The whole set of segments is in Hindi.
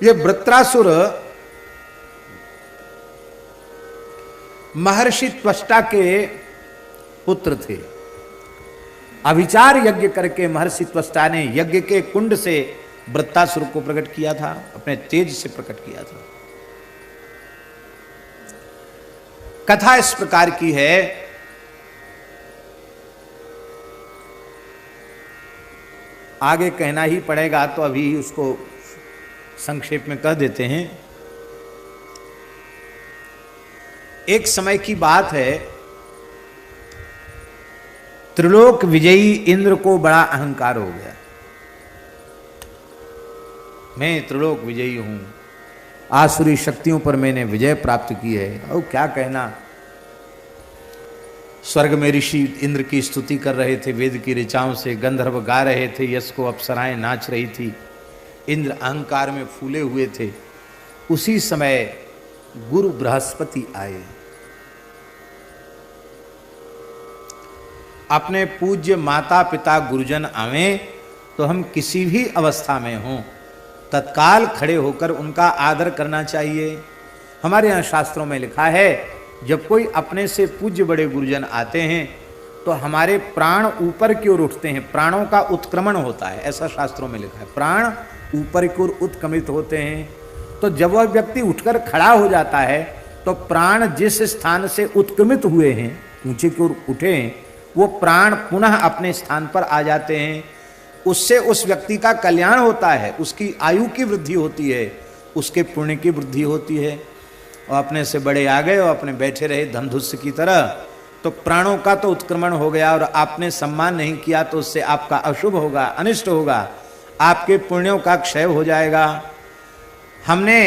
ये वृत्रासुर महर्षि त्वष्टा के पुत्र थे। अभिचार यज्ञ करके महर्षि त्वष्टा ने यज्ञ के कुंड से वृत्रासुर को प्रकट किया था, अपने तेज से प्रकट किया था। कथा इस प्रकार की है, आगे कहना ही पड़ेगा तो अभी उसको संक्षेप में कह देते हैं। एक समय की बात है, त्रिलोक विजयी इंद्र को बड़ा अहंकार हो गया। मैं त्रिलोक विजयी हूं, आसुरी शक्तियों पर मैंने विजय प्राप्त की है। और क्या कहना, स्वर्ग में ऋषि इंद्र की स्तुति कर रहे थे, वेद की ऋचाओं से गंधर्व गा रहे थे, यश को अप्सराएं नाच रही थी, इंद्र अहंकार में फूले हुए थे। उसी समय गुरु बृहस्पति आए। अपने पूज्य माता पिता गुरुजन आवे तो हम किसी भी अवस्था में हों तत्काल खड़े होकर उनका आदर करना चाहिए। हमारे यहाँ शास्त्रों में लिखा है, जब कोई अपने से पूज्य बड़े गुरुजन आते हैं तो हमारे प्राण ऊपर की ओर उठते हैं, प्राणों का उत्क्रमण होता है, ऐसा शास्त्रों में लिखा है। प्राण ऊपर की ओर उत्क्रमित होते हैं। तो जब वह व्यक्ति उठकर खड़ा हो जाता है तो प्राण जिस स्थान से उत्क्रमित हुए हैं, ऊंचे की ओर उठे हैं, वो प्राण पुनः अपने स्थान पर आ जाते हैं। उससे उस व्यक्ति का कल्याण होता है, उसकी आयु की वृद्धि होती है, उसके पुण्य की वृद्धि होती है। और अपने से बड़े आ गए और अपने बैठे रहे धमधुष्य की तरह, तो प्राणों का तो उत्क्रमण हो गया और आपने सम्मान नहीं किया तो उससे आपका अशुभ होगा, अनिष्ट होगा, आपके पुण्यों का क्षय हो जाएगा। हमने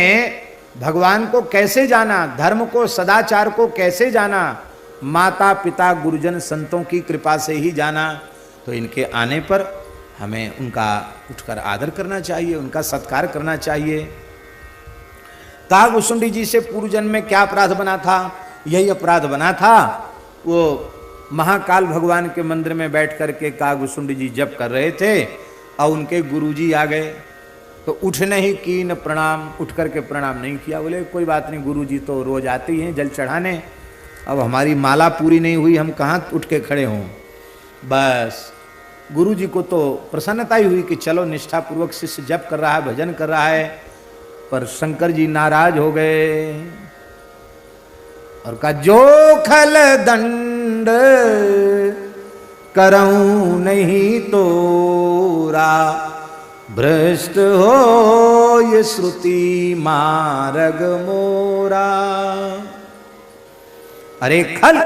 भगवान को कैसे जाना, धर्म को, सदाचार को कैसे जाना? माता पिता गुरुजन संतों की कृपा से ही जाना। तो इनके आने पर हमें उनका उठकर आदर करना चाहिए, उनका सत्कार करना चाहिए। कागभूषुंडी जी से पूर्व जन्म में क्या अपराध बना था? यही अपराध बना था, वो महाकाल भगवान के मंदिर में बैठ करके कागभूषुंडी जी जप कर रहे थे और उनके गुरुजी आ गए तो उठने ही कीन प्रणाम, उठ करके प्रणाम नहीं किया। बोले कोई बात नहीं, गुरुजी तो रोज आते ही हैं जल चढ़ाने, अब हमारी माला पूरी नहीं हुई, हम कहाँ उठ के खड़े हों। बस गुरुजी को तो प्रसन्नता ही हुई कि चलो निष्ठापूर्वक शिष्य जप कर रहा है, भजन कर रहा है। पर शंकर जी नाराज हो गए और कहा, जो खल दंड करऊं नहीं तोरा, भ्रष्ट हो ये श्रुति मार्ग मोरा। अरे खल,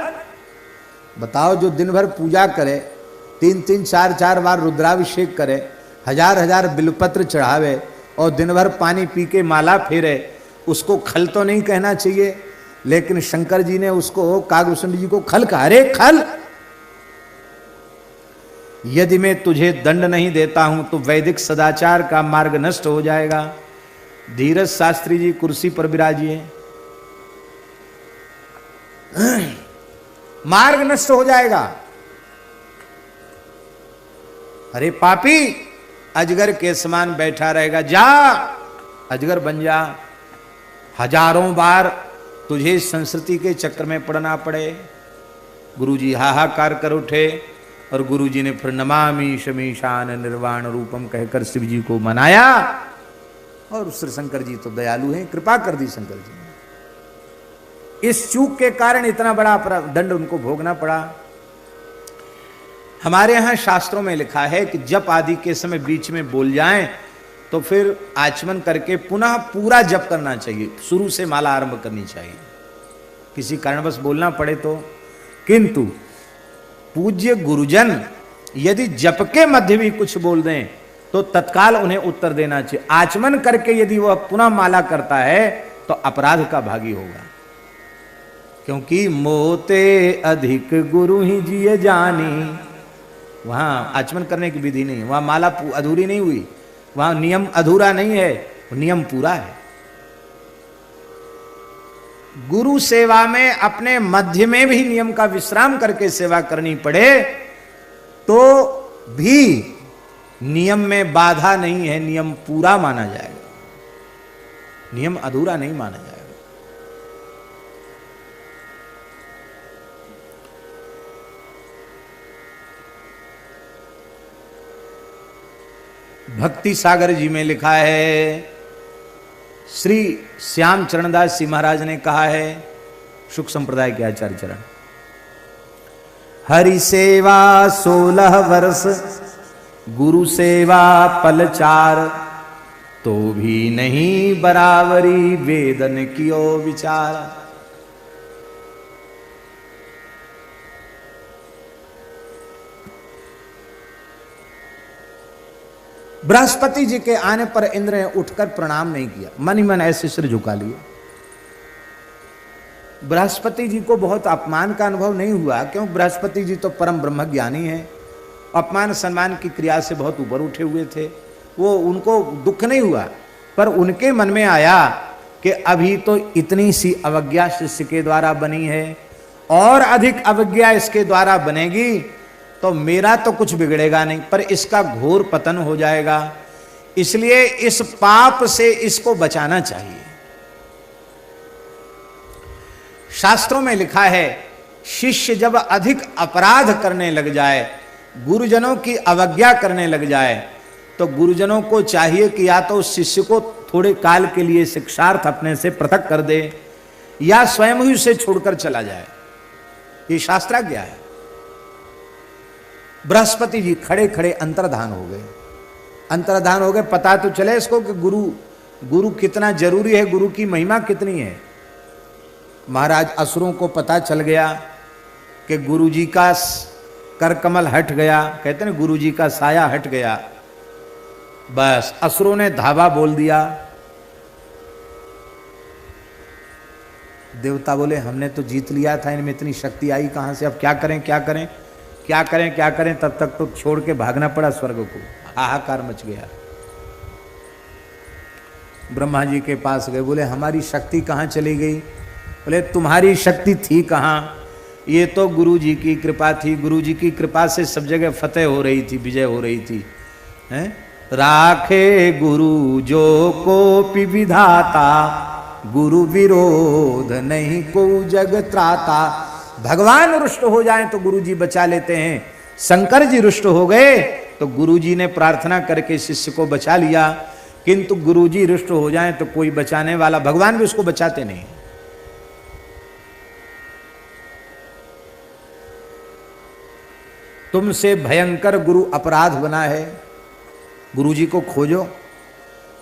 बताओ, जो दिन भर पूजा करे, 3-3, 4-4 बार रुद्राभिषेक करे, 1000-1000 बिलपत्र चढ़ावे और दिन भर पानी पी के माला फेरे, उसको खल तो नहीं कहना चाहिए। लेकिन शंकर जी ने उसको, कागभूषुंडी जी को खल कहा। अरे खल, यदि मैं तुझे दंड नहीं देता हूं तो वैदिक सदाचार का मार्ग नष्ट हो जाएगा। धीरज शास्त्री जी कुर्सी पर विराजिए, मार्ग नष्ट हो जाएगा। अरे पापी, अजगर के समान बैठा रहेगा, जा अजगर बन जा। हजारों बार तुझे संस्कृति के चक्कर में पड़ना पड़े। गुरुजी हाहाकार कर उठे और गुरुजी ने फिर नमामि शमीशान निर्वाण रूपम कहकर शिव जी को मनाया। और श्री शंकर जी तो दयालु हैं, कृपा कर दी शंकर जी ने। इस चूक के कारण इतना बड़ा दंड उनको भोगना पड़ा। हमारे यहाँ शास्त्रों में लिखा है कि जप आदि के समय बीच में बोल जाएं तो फिर आचमन करके पुनः पूरा जप करना चाहिए, शुरू से माला आरंभ करनी चाहिए, किसी कारणवश बोलना पड़े तो। किंतु पूज्य गुरुजन यदि जप के मध्य भी कुछ बोल दें तो तत्काल उन्हें उत्तर देना चाहिए। आचमन करके यदि वह पुनः माला करता है तो अपराध का भागी होगा, क्योंकि मोते अधिक गुरु ही जिए जानी। वहां आचमन करने की विधि नहीं, वहां माला अधूरी नहीं हुई, वहां नियम अधूरा नहीं है, नियम पूरा है। गुरु सेवा में अपने मध्य में भी नियम का विश्राम करके सेवा करनी पड़े तो भी नियम में बाधा नहीं है, नियम पूरा माना जाएगा। नियम अधूरा नहीं माना जाएगा। भक्ति सागर जी में लिखा है, श्री श्याम चरणदास जी महाराज ने कहा है, शुक संप्रदाय के आचार्य चरण, हरि सेवा 16 वर्ष गुरु सेवा पल 4, तो भी नहीं बराबरी वेदन कियो विचार। बृहस्पति जी के आने पर इंद्र ने उठकर प्रणाम नहीं किया, मन ही मन ऐसे सिर झुका लिया। बृहस्पति जी को बहुत अपमान का अनुभव नहीं हुआ, क्यों? बृहस्पति जी तो परम ब्रह्म ज्ञानी है, अपमान सम्मान की क्रिया से बहुत ऊपर उठे हुए थे, वो उनको दुख नहीं हुआ। पर उनके मन में आया कि अभी तो इतनी सी अवज्ञा शिष्य के द्वारा बनी है, और अधिक अवज्ञा इसके द्वारा बनेगी तो मेरा तो कुछ बिगड़ेगा नहीं, पर इसका घोर पतन हो जाएगा। इसलिए इस पाप से इसको बचाना चाहिए। शास्त्रों में लिखा है, शिष्य जब अधिक अपराध करने लग जाए, गुरुजनों की अवज्ञा करने लग जाए, तो गुरुजनों को चाहिए कि या तो उस शिष्य को थोड़े काल के लिए शिक्षार्थ अपने से पृथक कर दे, या स्वयं ही उसे छोड़कर चला जाए। ये शास्त्राज्ञा है। बृहस्पति जी खड़े खड़े अंतर्धान हो गए। अंतर्धान हो गए, पता तो चले इसको कि गुरु कितना जरूरी है, गुरु की महिमा कितनी है। महाराज असुरों को पता चल गया कि गुरु जी का कर कमल हट गया, कहते हैं गुरु जी का साया हट गया। बस असुरों ने धावा बोल दिया। देवता बोले हमने तो जीत लिया था, इनमें इतनी शक्ति आई कहां से, अब क्या करें क्या करें क्या करें क्या करें। तब तक तो छोड़ के भागना पड़ा स्वर्ग को, हाहाकार मच गया। ब्रह्मा जी के पास गए, बोले हमारी शक्ति कहाँ चली गई? बोले तुम्हारी शक्ति थी कहाँ, ये तो गुरु जी की कृपा थी, गुरु जी की कृपा से सब जगह फतेह हो रही थी, विजय हो रही थी। हैं? राखे गुरु जो को पि विधाता, गुरु विरोध नहीं को जग त्राता। भगवान रुष्ट हो जाएं तो गुरु जी बचा लेते हैं। शंकर जी रुष्ट हो गए तो गुरु जी ने प्रार्थना करके शिष्य को बचा लिया, किंतु गुरु जी रुष्ट हो जाएं तो कोई बचाने वाला, भगवान भी उसको बचाते नहीं। तुमसे भयंकर गुरु अपराध बना है, गुरु जी को खोजो।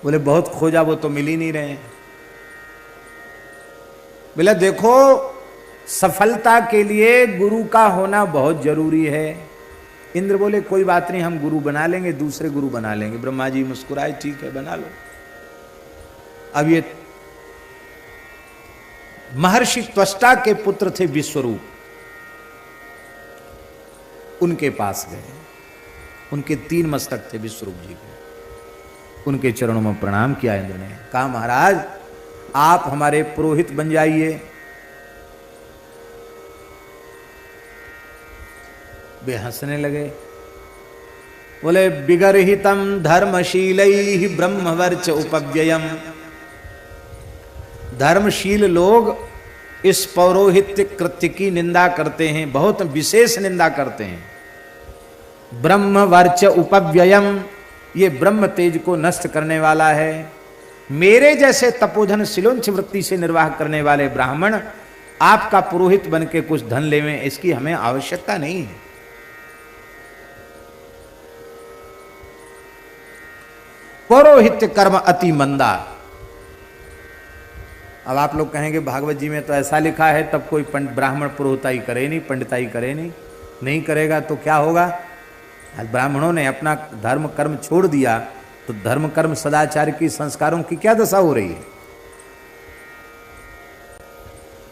बोले बहुत खोजा, वो तो मिल ही नहीं रहे। बोले देखो सफलता के लिए गुरु का होना बहुत जरूरी है। इंद्र बोले कोई बात नहीं, हम गुरु बना लेंगे, दूसरे गुरु बना लेंगे। ब्रह्मा जी मुस्कुराए, ठीक है बना लो। अब ये महर्षि त्वष्टा के पुत्र थे विश्वरूप, उनके पास गए। उनके 3 मस्तक थे विश्वरूप जी के। उनके चरणों में प्रणाम किया इंद्र ने, कहा महाराज आप हमारे पुरोहित बन जाइए। वे हंसने लगे, बोले बिगर्हितम धर्मशीलैः ब्रह्मवर्च उपव्ययम्। धर्मशील लोग इस पौरोहित्य कृत्य की निंदा करते हैं, बहुत विशेष निंदा करते हैं। ब्रह्मवर्च उपव्ययम्, ये ब्रह्म तेज को नष्ट करने वाला है। मेरे जैसे तपोधन शिलोंच वृत्ति से निर्वाह करने वाले ब्राह्मण आपका पुरोहित बन के कुछ धन लेवें, इसकी हमें आवश्यकता नहीं है। पौरोहित्य कर्म अति मंदा। अब आप लोग कहेंगे भागवत जी में तो ऐसा लिखा है, तब कोई ब्राह्मण पुरोहिताई करे नहीं, पंडिताई करे नहीं करेगा तो क्या होगा? आज ब्राह्मणों ने अपना धर्म कर्म छोड़ दिया तो धर्म कर्म सदाचार की संस्कारों की क्या दशा हो रही है?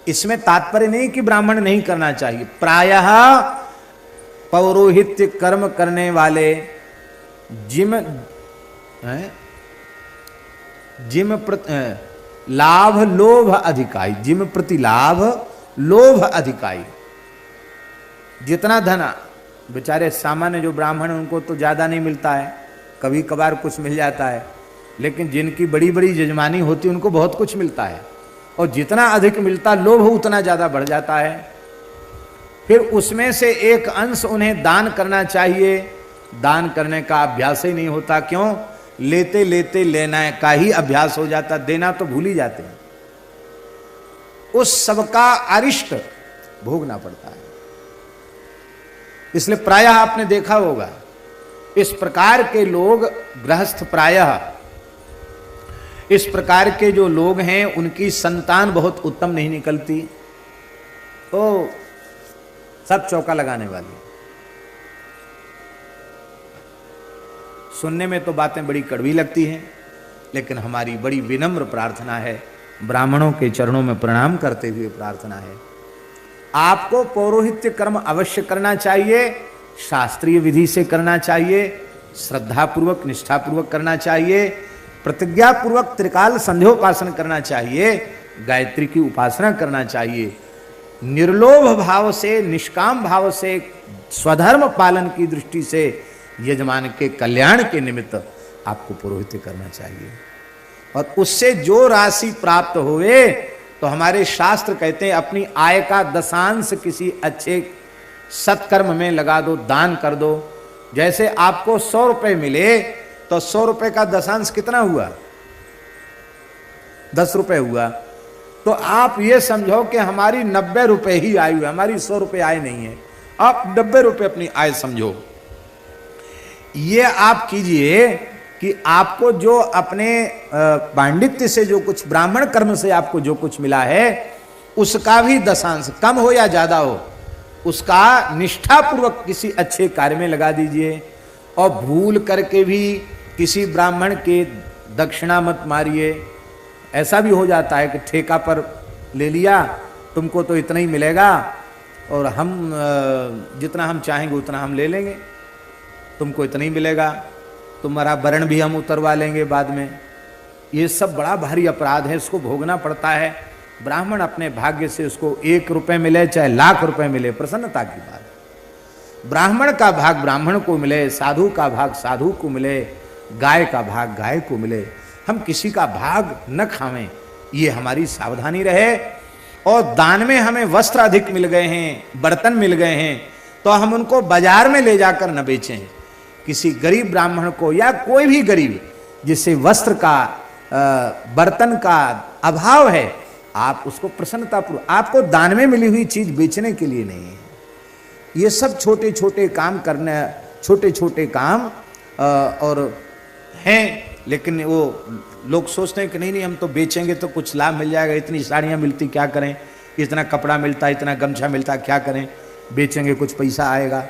इसमें तात्पर्य नहीं कि ब्राह्मण नहीं करना चाहिए। प्रायः पौरोहित्य कर्म करने वाले लाभ लोभ अधिकाई, जिम प्रति लाभ लोभ अधिकाई। जितना धन बेचारे सामान्य जो ब्राह्मण उनको तो ज्यादा नहीं मिलता है, कभी कभार कुछ मिल जाता है, लेकिन जिनकी बड़ी बड़ी यजमानी होती उनको बहुत कुछ मिलता है, और जितना अधिक मिलता लोभ उतना ज्यादा बढ़ जाता है। फिर उसमें से एक अंश उन्हें दान करना चाहिए। दान करने का अभ्यास ही नहीं होता। क्यों? लेते लेते लेना का ही अभ्यास हो जाता, देना तो भूल ही जाते हैं। उस सबका अरिष्ट भोगना पड़ता है। इसलिए प्रायः आपने देखा होगा इस प्रकार के लोग, गृहस्थ प्रायः इस प्रकार के जो लोग हैं उनकी संतान बहुत उत्तम नहीं निकलती। तो सब चौका लगाने वाली। सुनने में तो बातें बड़ी कड़वी लगती हैं, लेकिन हमारी बड़ी विनम्र प्रार्थना है, ब्राह्मणों के चरणों में प्रणाम करते हुए प्रार्थना है, आपको पौरोहित्य कर्म अवश्य करना चाहिए, शास्त्रीय विधि से करना चाहिए, श्रद्धापूर्वक निष्ठापूर्वक करना चाहिए, प्रतिज्ञापूर्वक त्रिकाल संध्योपासन करना चाहिए, गायत्री की उपासना करना चाहिए, निर्लोभ भाव से, निष्काम भाव से, स्वधर्म पालन की दृष्टि से यजमान के कल्याण के निमित्त आपको पुरोहित्य करना चाहिए। और उससे जो राशि प्राप्त हुए तो हमारे शास्त्र कहते हैं अपनी आय का दशांश किसी अच्छे सत्कर्म में लगा दो, दान कर दो। जैसे आपको 100 रुपए मिले तो 100 रुपए का दशांश कितना हुआ? 10 रुपए हुआ। तो आप ये समझो कि हमारी 90 रुपए ही आय हुई, हमारी 100 रुपए आय नहीं है। आप 90 रुपए अपनी आय समझो। ये आप कीजिए कि आपको जो अपने पांडित्य से जो कुछ, ब्राह्मण कर्म से आपको जो कुछ मिला है उसका भी दशांश, कम हो या ज्यादा हो, उसका निष्ठापूर्वक किसी अच्छे कार्य में लगा दीजिए। और भूल करके भी किसी ब्राह्मण के दक्षिणा मत मारिए। ऐसा भी हो जाता है कि ठेका पर ले लिया, तुमको तो इतना ही मिलेगा और हम जितना हम चाहेंगे उतना हम ले लेंगे, तुमको इतना ही मिलेगा, तुम्हारा वर्ण भी हम उतरवा लेंगे बाद में। ये सब बड़ा भारी अपराध है, इसको भोगना पड़ता है। ब्राह्मण अपने भाग्य से उसको 1 रुपए मिले चाहे लाख रुपए मिले, प्रसन्नता की बात। ब्राह्मण का भाग ब्राह्मण को मिले, साधु का भाग साधु को मिले, गाय का भाग गाय को मिले। हम किसी का भाग न खावें, ये हमारी सावधानी रहे। और दान में हमें वस्त्र अधिक मिल गए हैं, बर्तन मिल गए हैं, तो हम उनको बाजार में ले जाकर न बेचें। किसी गरीब ब्राह्मण को या कोई भी गरीब जिसे वस्त्र का, बर्तन का अभाव है, आप उसको प्रसन्नतापूर्वक, आपको दान में मिली हुई चीज बेचने के लिए नहीं है। ये सब छोटे छोटे काम करने, छोटे छोटे काम और हैं, लेकिन वो लोग सोचते हैं कि नहीं नहीं हम तो बेचेंगे तो कुछ लाभ मिल जाएगा, इतनी साड़ियाँ मिलती क्या करें, इतना कपड़ा मिलता, इतना गमछा मिलता क्या करें, बेचेंगे कुछ पैसा आएगा।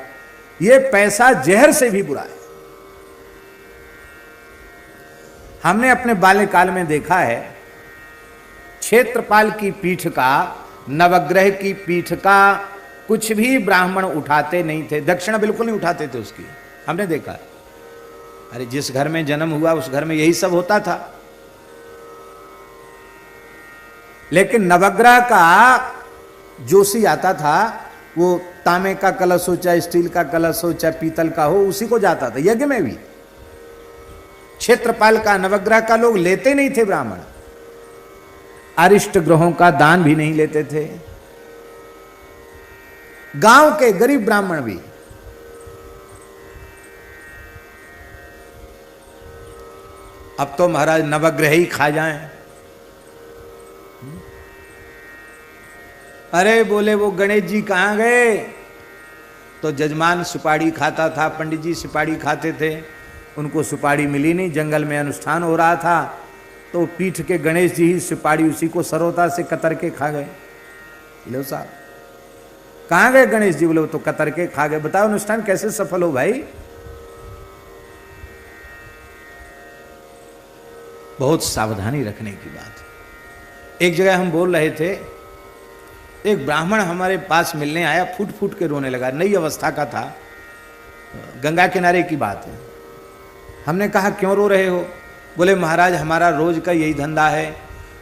ये पैसा जहर से भी बुरा है। हमने अपने बाल्यकाल में देखा है, क्षेत्रपाल की पीठ का, नवग्रह की पीठ का कुछ भी ब्राह्मण उठाते नहीं थे, दक्षिणा बिल्कुल नहीं उठाते थे उसकी, हमने देखा है। अरे जिस घर में जन्म हुआ उस घर में यही सब होता था। लेकिन नवग्रह का जोशी आता था, वो तांबे का कलश हो चाहे स्टील का कलश हो चाहे पीतल का हो, उसी को जाता था। यज्ञ में भी क्षेत्रपाल का, नवग्रह का लोग लेते नहीं थे ब्राह्मण। अरिष्ट ग्रहों का दान भी नहीं लेते थे, गांव के गरीब ब्राह्मण भी। अब तो महाराज नवग्रह ही खा जाएं। अरे बोले वो गणेश जी कहाँ गए, तो जजमान सुपारी खाता था, पंडित जी सुपारी खाते थे, उनको सुपारी मिली नहीं, जंगल में अनुष्ठान हो रहा था, तो पीठ के गणेश जी ही सुपारी उसी को सरोता से कतर के खा गए। लो साहब कहाँ गए गणेश जी, बोले वो तो कतर के खा गए। बताओ अनुष्ठान कैसे सफल हो भाई। बहुत सावधानी रखने की बात। एक जगह हम बोल रहे थे, एक ब्राह्मण हमारे पास मिलने आया, फूट फूट के रोने लगा, नई अवस्था का था, गंगा किनारे की बात है। हमने कहा क्यों रो रहे हो, बोले महाराज हमारा रोज का यही धंधा है,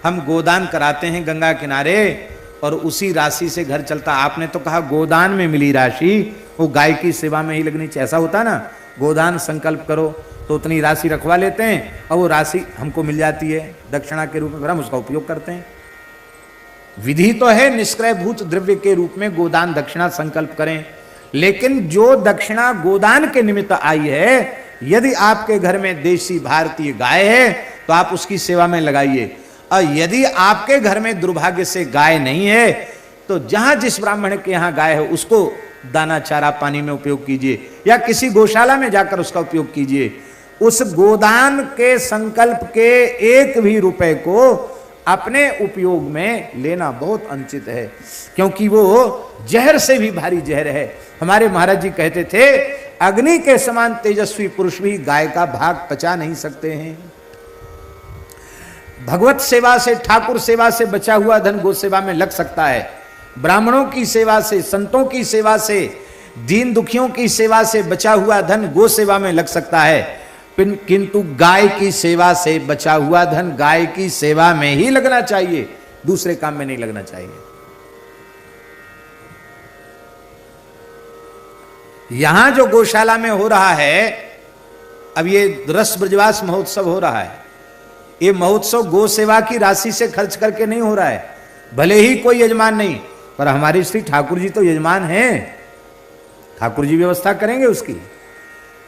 हम गोदान कराते हैं गंगा किनारे और उसी राशि से घर चलता। आपने तो कहा गोदान में मिली राशि वो गाय की सेवा में ही लगनी चाहिए, ऐसा होता ना, गोदान संकल्प करो तो उतनी राशि रखवा लेते हैं और वो राशि हमको मिल जाती है दक्षिणा के रूप में, फिर हम उसका उपयोग करते हैं। विधि तो है निष्क्रय भूत द्रव्य के रूप में गोदान दक्षिणा संकल्प करें, लेकिन जो दक्षिणा गोदान के निमित्त आई है, यदि आपके घर में देशी भारतीय गाय है तो आप उसकी सेवा में लगाइए, और यदि आपके घर में दुर्भाग्य से गाय नहीं है तो जहां जिस ब्राह्मण के यहां गाय है उसको दाना चारा पानी में उपयोग कीजिए, या किसी गौशाला में जाकर उसका उपयोग कीजिए। उस गोदान के संकल्प के एक भी रुपए को अपने उपयोग में लेना बहुत अनुचित है, क्योंकि वो जहर से भी भारी जहर है। हमारे महाराज जी कहते थे, अग्नि के समान तेजस्वी पुरुष भी गाय का भाग पचा नहीं सकते हैं। भगवत सेवा से, ठाकुर सेवा से बचा हुआ धन गो सेवा में लग सकता है, ब्राह्मणों की सेवा से, संतों की सेवा से, दीन दुखियों की सेवा से बचा हुआ धन गो सेवा में लग सकता है, किंतु गाय की सेवा से बचा हुआ धन गाय की सेवा में ही लगना चाहिए, दूसरे काम में नहीं लगना चाहिए। यहां जो गौशाला में हो रहा है, अब ये रस ब्रजवास महोत्सव हो रहा है, ये महोत्सव गो सेवा की राशि से खर्च करके नहीं हो रहा है, भले ही कोई यजमान नहीं, पर हमारे श्री ठाकुर जी तो यजमान हैं, ठाकुर जी व्यवस्था करेंगे उसकी।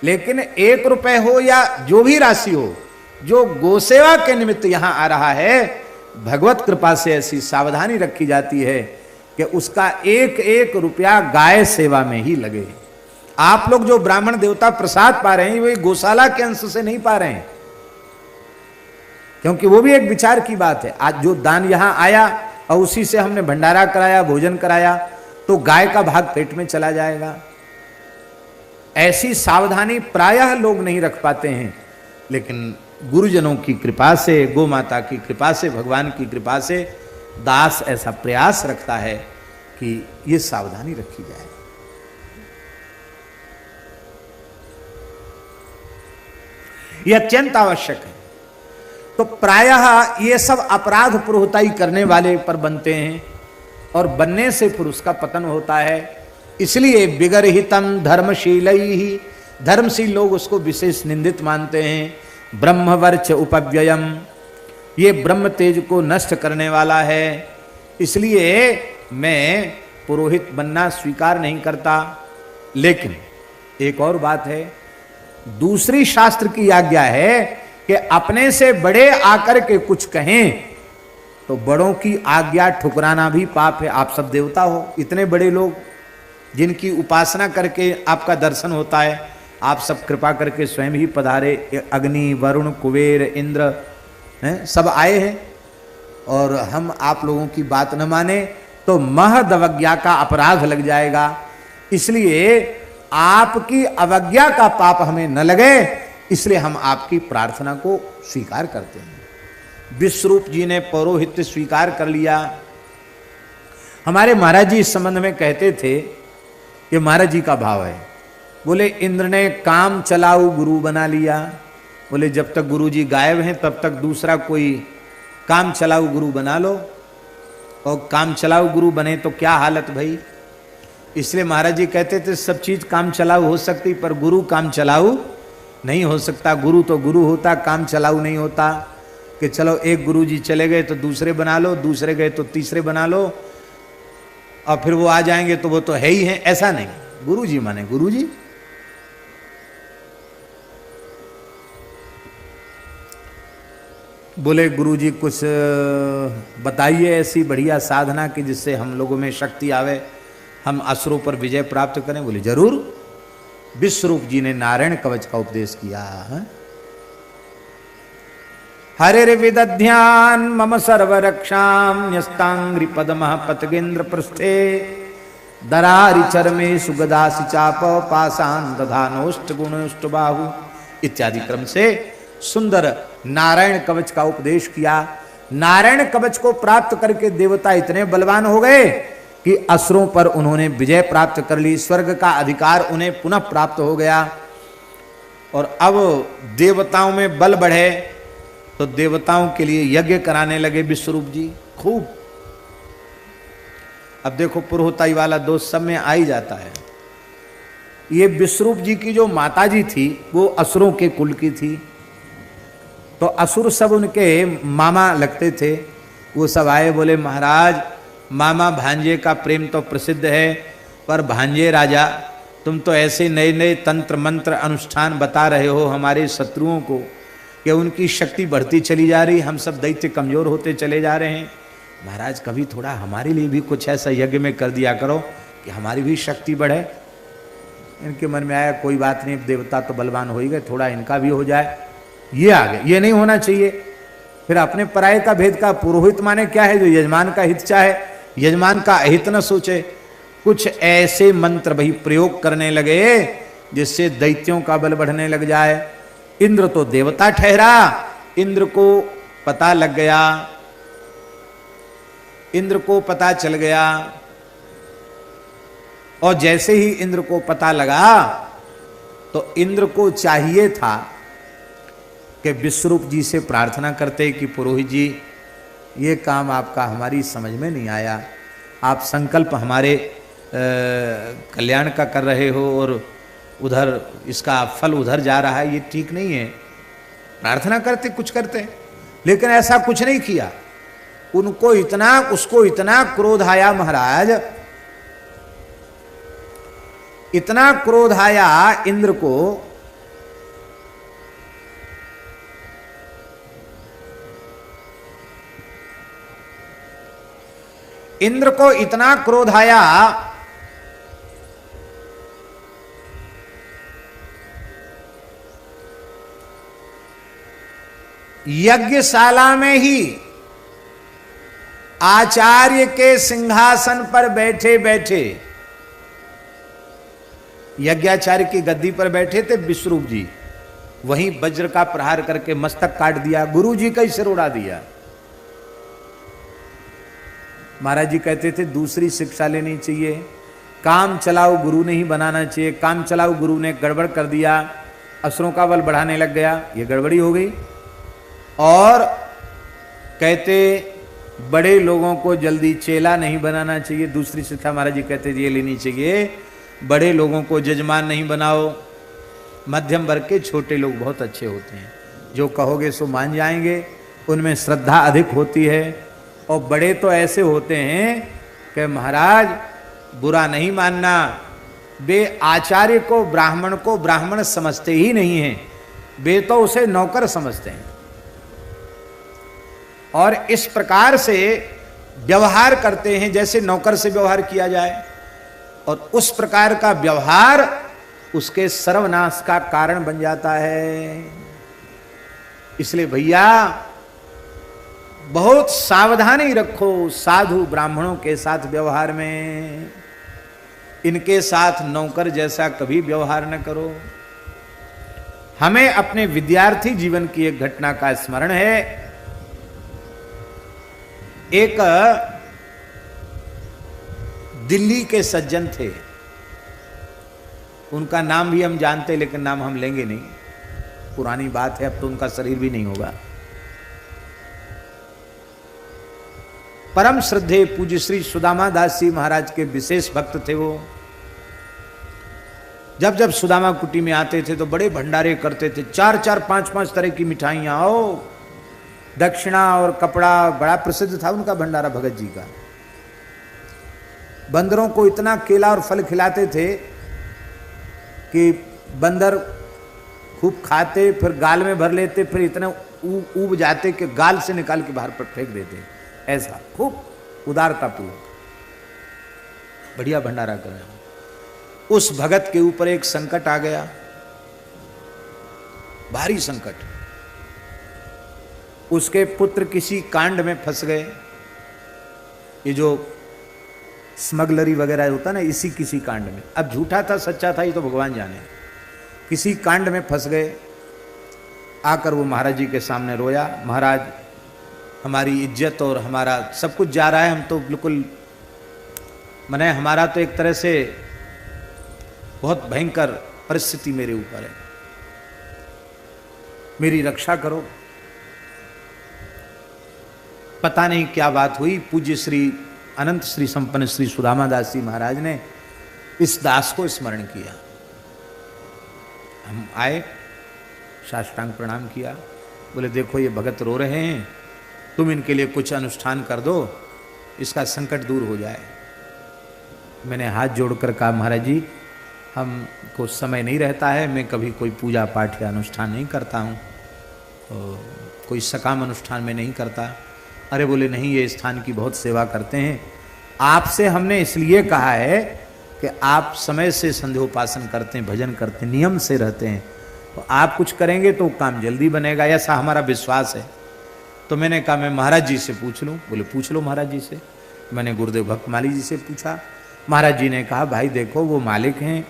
लेकिन 1 रुपए हो या जो भी राशि हो, जो गोसेवा के निमित्त यहां आ रहा है, भगवत कृपा से ऐसी सावधानी रखी जाती है कि उसका 1-1 रुपया गाय सेवा में ही लगे। आप लोग जो ब्राह्मण देवता प्रसाद पा रहे हैं, वही गौशाला के अंश से नहीं पा रहे हैं, क्योंकि वो भी एक विचार की बात है। आज जो दान यहां आया और उसी से हमने भंडारा कराया, भोजन कराया, तो गाय का भाग पेट में चला जाएगा। ऐसी सावधानी प्रायः लोग नहीं रख पाते हैं, लेकिन गुरुजनों की कृपा से, गौ माता की कृपा से, भगवान की कृपा से दास ऐसा प्रयास रखता है कि ये सावधानी रखी जाए। ये अत्यंत आवश्यक है। तो प्रायः ये सब अपराध पुरोहिताई करने वाले पर बनते हैं, और बनने से फिर उसका पतन होता है। इसलिए विगरहितम धर्मशील ही, धर्मशील लोग उसको विशेष निंदित मानते हैं। ब्रह्मवर्च उपव्ययम, ये ब्रह्म तेज को नष्ट करने वाला है, इसलिए मैं पुरोहित बनना स्वीकार नहीं करता। लेकिन एक और बात है, दूसरी शास्त्र की आज्ञा है कि अपने से बड़े आकर के कुछ कहें तो बड़ों की आज्ञा ठुकराना भी पाप है। आप सब देवता हो, इतने बड़े लोग जिनकी उपासना करके आपका दर्शन होता है, आप सब कृपा करके स्वयं ही पधारे, अग्नि, वरुण, कुबेर, इंद्र हैं, सब आए हैं, और हम आप लोगों की बात न माने तो महद अवज्ञा का अपराध लग जाएगा। इसलिए आपकी अवज्ञा का पाप हमें न लगे, इसलिए हम आपकी प्रार्थना को स्वीकार करते हैं। विश्वरूप जी ने पौरोहित्य स्वीकार कर लिया। हमारे महाराज जी इस संबंध में कहते थे, ये महाराज जी का भाव है, बोले इंद्र ने काम चलाऊ गुरु बना लिया। बोले जब तक गुरु जी गायब हैं तब तक दूसरा कोई काम चलाऊ गुरु बना लो, और काम चलाऊ गुरु बने तो क्या हालत भाई। इसलिए महाराज जी कहते थे सब चीज काम चलाऊ हो सकती, पर गुरु काम चलाऊ नहीं हो सकता। गुरु तो गुरु होता, काम चलाऊ नहीं होता। कि चलो एक गुरु जी चले गए तो दूसरे बना लो, दूसरे गए तो तीसरे बना लो, और फिर वो आ जाएंगे तो वो तो है ही है, ऐसा नहीं। गुरु जी माने गुरु जी। बोले गुरु जी कुछ बताइए ऐसी बढ़िया साधना कि जिससे हम लोगों में शक्ति आवे, हम असुरों पर विजय प्राप्त करें। बोले जरूर। विश्वरूप जी ने नारायण कवच का उपदेश किया। हरे विदध्यान मम सर्वरक्षाम न्यस्तांग्रि पदमः पतगेन्द्र पृष्ठे दरारि चरमे सुगदासि चाप पाशान दधानोष्ट गुणोष्ट बाहु इत्यादि क्रम से सुंदर नारायण कवच का उपदेश किया। नारायण कवच को प्राप्त करके देवता इतने बलवान हो गए कि असुरों पर उन्होंने विजय प्राप्त कर ली, स्वर्ग का अधिकार उन्हें पुनः प्राप्त हो गया। और अब देवताओं में बल बढ़े तो देवताओं के लिए यज्ञ कराने लगे विश्वरूप जी खूब। अब देखो पुरोहिताई वाला दोष सब में आ ही जाता है। ये विश्वरूप जी की जो माता जी थी वो असुरों के कुल की थी, तो असुर सब उनके मामा लगते थे। वो सब आए, बोले महाराज मामा भांजे का प्रेम तो प्रसिद्ध है, पर भांजे राजा तुम तो ऐसे नए नए तंत्र मंत्र अनुष्ठान बता रहे हो हमारे शत्रुओं को कि उनकी शक्ति बढ़ती चली जा रही, हम सब दैत्य कमजोर होते चले जा रहे हैं। महाराज कभी थोड़ा हमारे लिए भी कुछ ऐसा यज्ञ में कर दिया करो कि हमारी भी शक्ति बढ़े। इनके मन में आया कोई बात नहीं, देवता तो बलवान हो ही गए, थोड़ा इनका भी हो जाए। ये आ गए, ये नहीं होना चाहिए। फिर अपने पराये का भेद का पुरोहित माने क्या है, जो यजमान का हित चाहे, यजमान का अहित न सोचे। कुछ ऐसे मंत्र भाई प्रयोग करने लगे जिससे दैत्यों का बल बढ़ने लग जाए। इंद्र तो देवता ठहरा, इंद्र को पता लग गया, इंद्र को पता चल गया। और जैसे ही इंद्र को पता लगा तो इंद्र को चाहिए था कि विश्वरूप जी से प्रार्थना करते कि पुरोहित जी ये काम आपका हमारी समझ में नहीं आया, आप संकल्प हमारे कल्याण का कर रहे हो और उधर इसका फल उधर जा रहा है, ये ठीक नहीं है। प्रार्थना करते कुछ करते, लेकिन ऐसा कुछ नहीं किया। उसको इतना क्रोध आया महाराज, इतना क्रोध आया इंद्र को, इंद्र को इतना क्रोध आया यज्ञशाला में ही आचार्य के सिंहासन पर बैठे बैठे, यज्ञाचार्य की गद्दी पर बैठे थे विश्वरूप जी, वहीं वज्र का प्रहार करके मस्तक काट दिया, गुरु जी का ही सिर उड़ा दिया। महाराज जी कहते थे दूसरी शिक्षा लेनी चाहिए, काम चलाओ गुरु नहीं बनाना चाहिए। काम चलाओ गुरु ने गड़बड़ कर दिया, असुरों का बल बढ़ाने लग गया, ये गड़बड़ी हो गई। और कहते बड़े लोगों को जल्दी चेला नहीं बनाना चाहिए, दूसरी शिक्षा महाराज जी कहते ये लेनी चाहिए, बड़े लोगों को जजमान नहीं बनाओ, मध्यम वर्ग के छोटे लोग बहुत अच्छे होते हैं, जो कहोगे सो मान जाएंगे, उनमें श्रद्धा अधिक होती है। और बड़े तो ऐसे होते हैं कि महाराज बुरा नहीं मानना, वे आचार्य को ब्राह्मण समझते ही नहीं हैं, वे तो उसे नौकर समझते हैं और इस प्रकार से व्यवहार करते हैं जैसे नौकर से व्यवहार किया जाए, और उस प्रकार का व्यवहार उसके सर्वनाश का कारण बन जाता है। इसलिए भैया बहुत सावधानी रखो साधु ब्राह्मणों के साथ व्यवहार में, इनके साथ नौकर जैसा कभी व्यवहार न करो। हमें अपने विद्यार्थी जीवन की एक घटना का स्मरण है। एक दिल्ली के सज्जन थे, उनका नाम भी हम जानते लेकिन नाम हम लेंगे नहीं, पुरानी बात है, अब तो उनका शरीर भी नहीं होगा। परम श्रद्धेय पूज्य श्री सुदामा दास जी महाराज के विशेष भक्त थे वो। जब जब सुदामा कुटी में आते थे तो बड़े भंडारे करते थे, 4-4, 5-5 तरह की मिठाइयां, हो दक्षिणा और कपड़ा, बड़ा प्रसिद्ध था उनका भंडारा भगत जी का। बंदरों को इतना केला और फल खिलाते थे कि बंदर खूब खाते, फिर गाल में भर लेते, फिर इतना ऊब जाते कि गाल से निकाल के बाहर पर फेंक देते। ऐसा खूब उदारता पूर्वक बढ़िया भंडारा कर रहे हैं। उस भगत के ऊपर एक संकट आ गया, भारी संकट। उसके पुत्र किसी कांड में फंस गए, ये जो स्मगलरी वगैरह होता ना, इसी किसी कांड में, अब झूठा था सच्चा था ये तो भगवान जाने, किसी कांड में फंस गए। आकर वो महाराज जी के सामने रोया, महाराज हमारी इज्जत और हमारा सब कुछ जा रहा है, हम तो बिल्कुल, माने हमारा तो एक तरह से बहुत भयंकर परिस्थिति मेरे ऊपर है, मेरी रक्षा करो। पता नहीं क्या बात हुई, पूज्य श्री अनंत श्री संपन्न श्री सुदामा दास जी महाराज ने इस दास को स्मरण किया। हम आए, साष्टांग प्रणाम किया, बोले देखो ये भगत रो रहे हैं, तुम इनके लिए कुछ अनुष्ठान कर दो, इसका संकट दूर हो जाए। मैंने हाथ जोड़कर कहा महाराज जी हमको समय नहीं रहता है, मैं कभी कोई पूजा पाठ या अनुष्ठान नहीं करता हूँ, तो कोई सकाम अनुष्ठान में नहीं करता। अरे बोले नहीं, ये स्थान की बहुत सेवा करते हैं, आपसे हमने इसलिए कहा है कि आप समय से संध्योपासन करते हैं, भजन करते हैं, नियम से रहते हैं, तो आप कुछ करेंगे तो काम जल्दी बनेगा, ऐसा हमारा विश्वास है। तो मैंने कहा मैं महाराज जी से पूछ लूँ। बोले पूछ लो महाराज जी से। मैंने गुरुदेव भक्तमाली जी से पूछा। महाराज जी ने कहा भाई देखो वो मालिक हैं,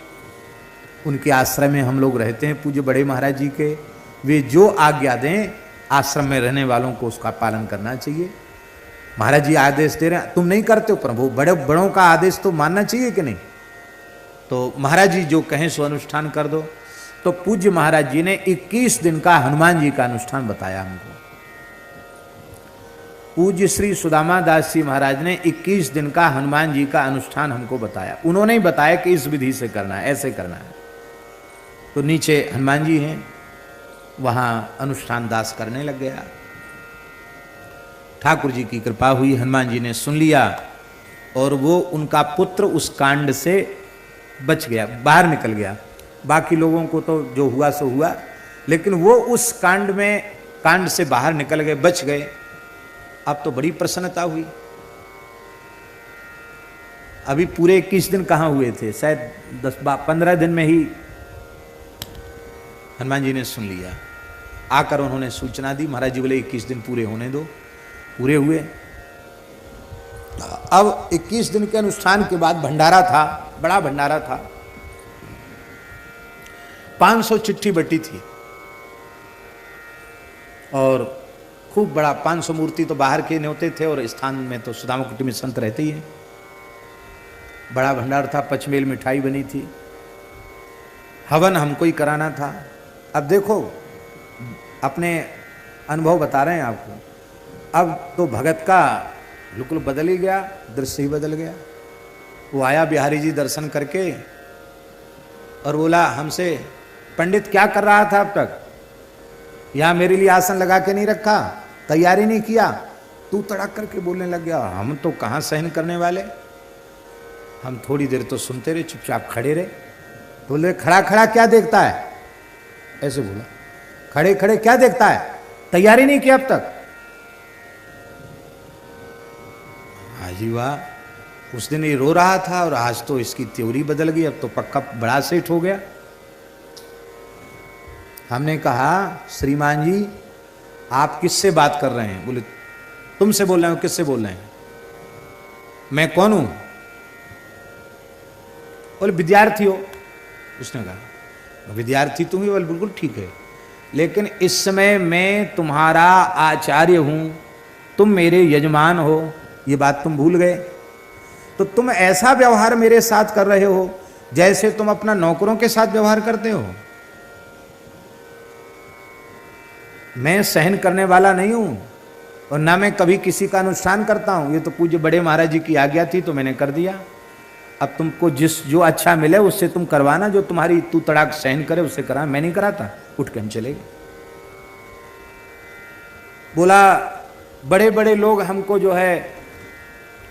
उनके आश्रम में हम लोग रहते हैं पूज्य बड़े महाराज जी के, वे जो आज्ञा दें आश्रम में रहने वालों को उसका पालन करना चाहिए। महाराज जी आदेश दे रहे हैं, तुम नहीं करते हो, प्रभु बड़े बड़ों का आदेश तो मानना चाहिए कि नहीं। तो महाराज जी जो कहें सो अनुष्ठान कर दो। तो पूज्य महाराज जी ने 21 दिन का हनुमान जी का अनुष्ठान बताया हमको। पूज्य श्री सुदामा दास जी महाराज ने 21 दिन का हनुमान जी का अनुष्ठान हमको बताया। उन्होंने ही बताया कि इस विधि से करना है, ऐसे करना है। तो नीचे हनुमान जी हैं, वहां अनुष्ठान दास करने लग गया। ठाकुर जी की कृपा हुई, हनुमान जी ने सुन लिया और वो उनका पुत्र उस कांड से बच गया, बाहर निकल गया। बाकी लोगों को तो जो हुआ सो हुआ, लेकिन वो उस कांड से बाहर निकल गए, बच गए। अब तो बड़ी प्रसन्नता हुई। अभी पूरे 21 दिन कहाँ हुए थे, शायद 10-15 दिन में ही हनुमान जी ने सुन लिया। आकर उन्होंने सूचना दी, महाराज जी बोले 21 दिन पूरे होने दो। पूरे हुए। अब 21 दिन के अनुष्ठान के बाद भंडारा था, बड़ा भंडारा था। 500 चिट्ठी बटी थी और खूब बड़ा 500 मूर्ति तो बाहर के न्योते थे और स्थान में तो सुदामा कुटी में संत रहते ही हैं। बड़ा भंडार था, पचमेल मिठाई बनी थी, हवन हमको ही कराना था। अब देखो अपने अनुभव बता रहे हैं आपको। अब तो भगत का बिल्कुल बदल ही गया, दृश्य ही बदल गया। वो आया बिहारी जी दर्शन करके और बोला हमसे, पंडित क्या कर रहा था अब तक, यहां मेरे लिए आसन लगा के नहीं रखा, तैयारी नहीं किया, तू तड़क करके बोलने लग गया। हम तो कहां सहन करने वाले, हम थोड़ी देर तो सुनते रहे, चुपचाप खड़े रहे। बोले खड़ा खड़ा क्या देखता है, ऐसे बोला, खड़े खड़े क्या देखता है, तैयारी नहीं की अब तक। हाजी वाह, उस दिन ये रो रहा था और आज तो इसकी त्योरी बदल गई, अब तो पक्का बड़ा सेठ हो गया। हमने कहा श्रीमान जी आप किससे बात कर रहे हैं। बोले तुमसे बोल रहे हो, किससे बोल रहे हैं, मैं कौन हूं। बोले विद्यार्थी हो। उसने कहा विद्यार्थी तुम ही। बोले बिल्कुल ठीक है, लेकिन इस समय मैं तुम्हारा आचार्य हूं, तुम मेरे यजमान हो, ये बात तुम भूल गए। तो तुम ऐसा व्यवहार मेरे साथ कर रहे हो जैसे तुम अपना नौकरों के साथ व्यवहार करते हो। मैं सहन करने वाला नहीं हूं और ना मैं कभी किसी का अनुष्ठान करता हूं। ये तो पूज्य बड़े महाराज जी की आज्ञा थी तो मैंने कर दिया। अब तुमको जो अच्छा मिले उससे तुम करवाना, जो तुम्हारी तू तड़ाक सहन करे उससे करा, मैं नहीं कराता। उठ के हम चले गए। बोला बड़े बड़े लोग हमको जो है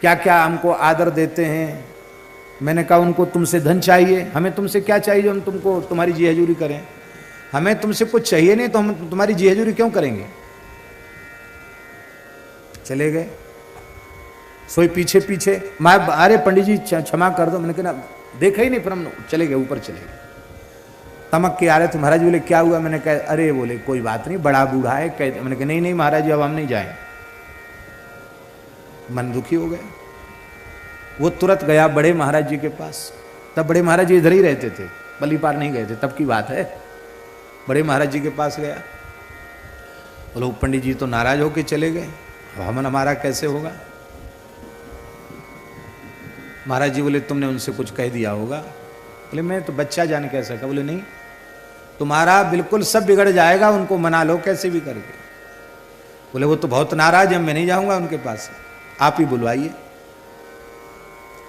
क्या क्या हमको आदर देते हैं। मैंने कहा उनको तुमसे धन चाहिए, हमें तुमसे क्या चाहिए जो हम तुमको तुम्हारी जी हजूरी करें। हमें तुमसे कुछ चाहिए नहीं तो हम तुम्हारी जी हजूरी क्यों करेंगे। चले गए। सोई पीछे पीछे, मैं अरे पंडित जी क्षमा कर दो। मैंने कहा देखा ही नहीं, पर हम चले गए, ऊपर चले गए। तमक के आ रहे थे। महाराज बोले क्या हुआ। मैंने कहा अरे बोले कोई बात नहीं, बड़ा बूढ़ा है। मैंने कहा नहीं महाराज जी अब हम नहीं जाएं। मन दुखी हो गए। वो तुरंत गया बड़े महाराज जी के पास। तब बड़े महाराज जी इधर ही रहते थे, बली पार नहीं गए थे, तब की बात है। बड़े महाराज जी के पास गया। बोलो पंडित जी तो नाराज होके चले गए, हवन हमारा कैसे होगा। महाराज जी बोले तुमने उनसे कुछ कह दिया होगा। बोले मैं तो बच्चा जान कह सका। बोले नहीं, तुम्हारा बिल्कुल सब बिगड़ जाएगा, उनको मना लो कैसे भी करके। बोले वो तो बहुत नाराज है, मैं नहीं जाऊंगा उनके पास, आप ही बुलवाइए।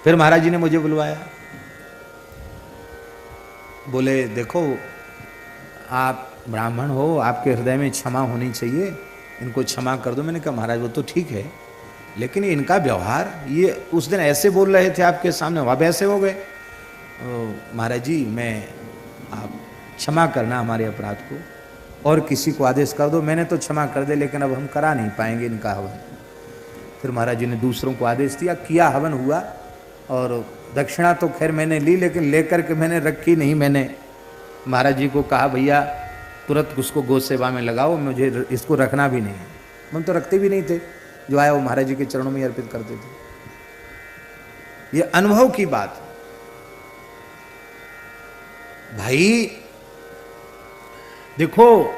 फिर महाराज जी ने मुझे बुलवाया। बोले देखो आप ब्राह्मण हो, आपके हृदय में क्षमा होनी चाहिए, इनको क्षमा कर दो। मैंने कहा महाराज वो तो ठीक है, लेकिन इनका व्यवहार, ये उस दिन ऐसे बोल रहे थे आपके सामने, अब ऐसे हो गए। महाराज जी आप क्षमा करना हमारे अपराध को, और किसी को आदेश कर दो। मैंने तो क्षमा कर दे, लेकिन अब हम करा नहीं पाएंगे इनका हवन। फिर महाराज जी ने दूसरों को आदेश दिया, किया, हवन हुआ, और दक्षिणा तो खैर मैंने ली, लेकिन लेकर के मैंने रखी नहीं। मैंने महाराज जी को कहा भैया तुरंत उसको गौ सेवा में लगाओ, मुझे इसको रखना भी नहीं है। हम तो रखते भी नहीं थे, जो आया वो महाराज जी के चरणों में अर्पित करते थे। ये अनुभव की बात भाई। देखो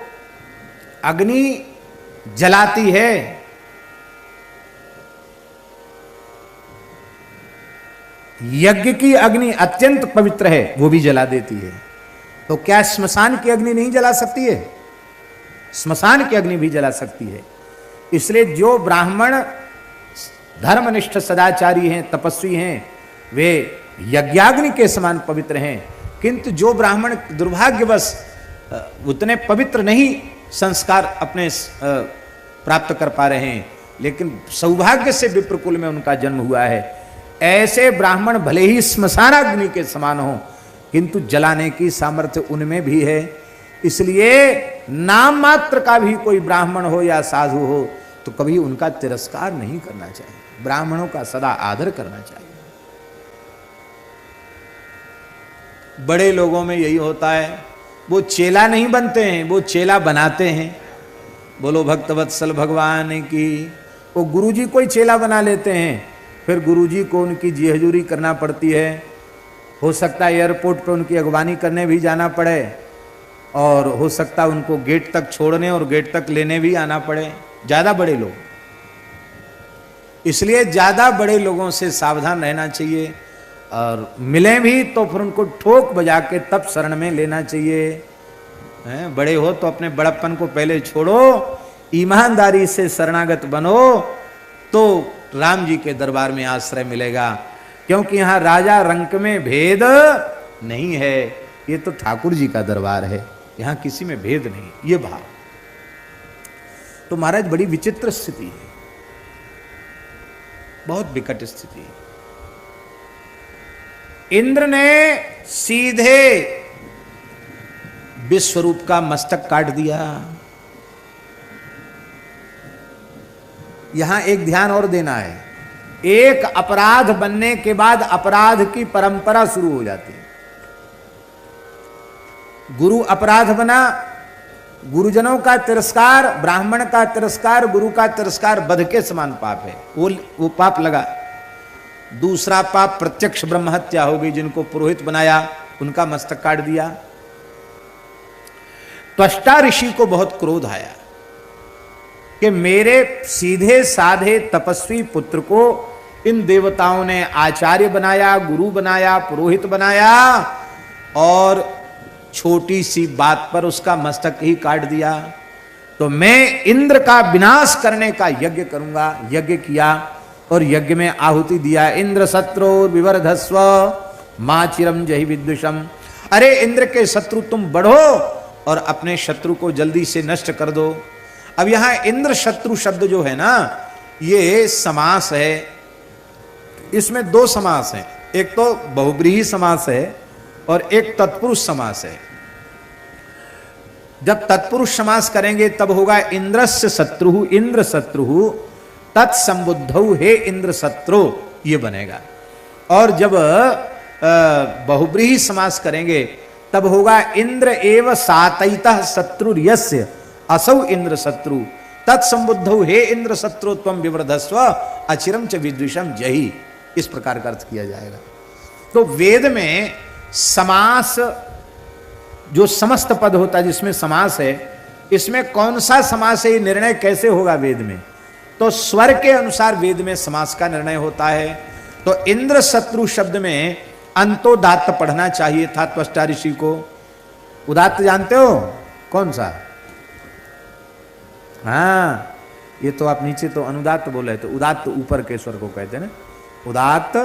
अग्नि जलाती है, यज्ञ की अग्नि अत्यंत पवित्र है, वो भी जला देती है। तो क्या स्मशान की अग्नि नहीं जला सकती है? स्मशान की अग्नि भी जला सकती है। इसलिए जो ब्राह्मण धर्मनिष्ठ सदाचारी हैं, तपस्वी हैं, वे यज्ञाग्नि के समान पवित्र हैं। किंतु जो ब्राह्मण दुर्भाग्यवश उतने पवित्र नहीं संस्कार अपने प्राप्त कर पा रहे हैं, लेकिन सौभाग्य से विप्रकुल में उनका जन्म हुआ है, ऐसे ब्राह्मण भले ही स्मशानाग्नि के समान हो, किंतु जलाने की सामर्थ्य उनमें भी है। इसलिए नाम मात्र का भी कोई ब्राह्मण हो या साधु हो तो कभी उनका तिरस्कार नहीं करना चाहिए, ब्राह्मणों का सदा आदर करना चाहिए। बड़े लोगों में यही होता है, वो चेला नहीं बनते हैं, वो चेला बनाते हैं। बोलो भक्तवत्सल भगवान की। वो गुरुजी को ही चेला बना लेते हैं, फिर गुरुजी को उनकी जी हजूरी करना पड़ती है। हो सकता है एयरपोर्ट पर उनकी अगवानी करने भी जाना पड़े, और हो सकता है उनको गेट तक छोड़ने और गेट तक लेने भी आना पड़े, ज्यादा बड़े लोग। इसलिए ज्यादा बड़े लोगों से सावधान रहना चाहिए, और मिले भी तो फिर उनको ठोक बजा के तब शरण में लेना चाहिए। बड़े हो तो अपने बड़प्पन को पहले छोड़ो, ईमानदारी से शरणागत बनो, तो राम जी के दरबार में आश्रय मिलेगा। क्योंकि यहां राजा रंक में भेद नहीं है, ये तो ठाकुर जी का दरबार है, यहां किसी में भेद नहीं, ये भाव। तो महाराज बड़ी विचित्र स्थिति है, बहुत विकट स्थिति है। इंद्र ने सीधे विश्वरूप का मस्तक काट दिया। यहां एक ध्यान और देना है, एक अपराध बनने के बाद अपराध की परंपरा शुरू हो जाती है। गुरु अपराध बना, गुरुजनों का तिरस्कार, ब्राह्मण का तिरस्कार, गुरु का तिरस्कार वध के समान पाप है, वो पाप लगा। दूसरा पाप प्रत्यक्ष ब्रह्म हत्या हो गई, जिनको पुरोहित बनाया उनका मस्तक काट दिया। त्वष्टा ऋषि को बहुत क्रोध आया कि मेरे सीधे साधे तपस्वी पुत्र को इन देवताओं ने आचार्य बनाया, गुरु बनाया, पुरोहित बनाया, और छोटी सी बात पर उसका मस्तक ही काट दिया। तो मैं इंद्र का विनाश करने का यज्ञ करूंगा। यज्ञ किया और यज्ञ में आहुति दिया, इंद्र शत्रु विवर्धस्व मां चिरम जहि विद्विषम। अरे इंद्र के शत्रु तुम बढ़ो और अपने शत्रु को जल्दी से नष्ट कर दो। अब यहां इंद्र शत्रु शब्द जो है ना, ये समास है। इसमें दो समास हैं, एक तो बहुब्रीहि समास है और एक तत्पुरुष समास है। जब तत्पुरुष समास करेंगे तब होगा इंद्रस्य शत्रु, इंद्र शत्रु तत्संबुद्धौ हे इंद्र शत्रु, ये बनेगा। और जब बहुब्रीहि समास करेंगे तब होगा इंद्र एव सातैतः शत्रु यस्य असौ इंद्र शत्रु तत्संबुद्धौ हे इंद्र शत्रु त्वं विवर्धस्व अचिरम च विद्विषम जहि। इस प्रकार का अर्थ किया जाएगा। तो वेद में समास, जो समस्त पद होता है जिसमें समास है, इसमें कौन सा समास है, ये निर्णय कैसे होगा वेद में? तो स्वर के अनुसार वेद में समास का निर्णय होता है। तो इंद्र शत्रु शब्द में अंतोदात्त पढ़ना चाहिए था त्वष्टा ऋषि को। उदात्त जानते हो कौन सा? हाँ, ये तो आप नीचे तो अनुदात्त बोले, तो उदात्त ऊपर के स्वर को कहते हैं ना, उदात्त,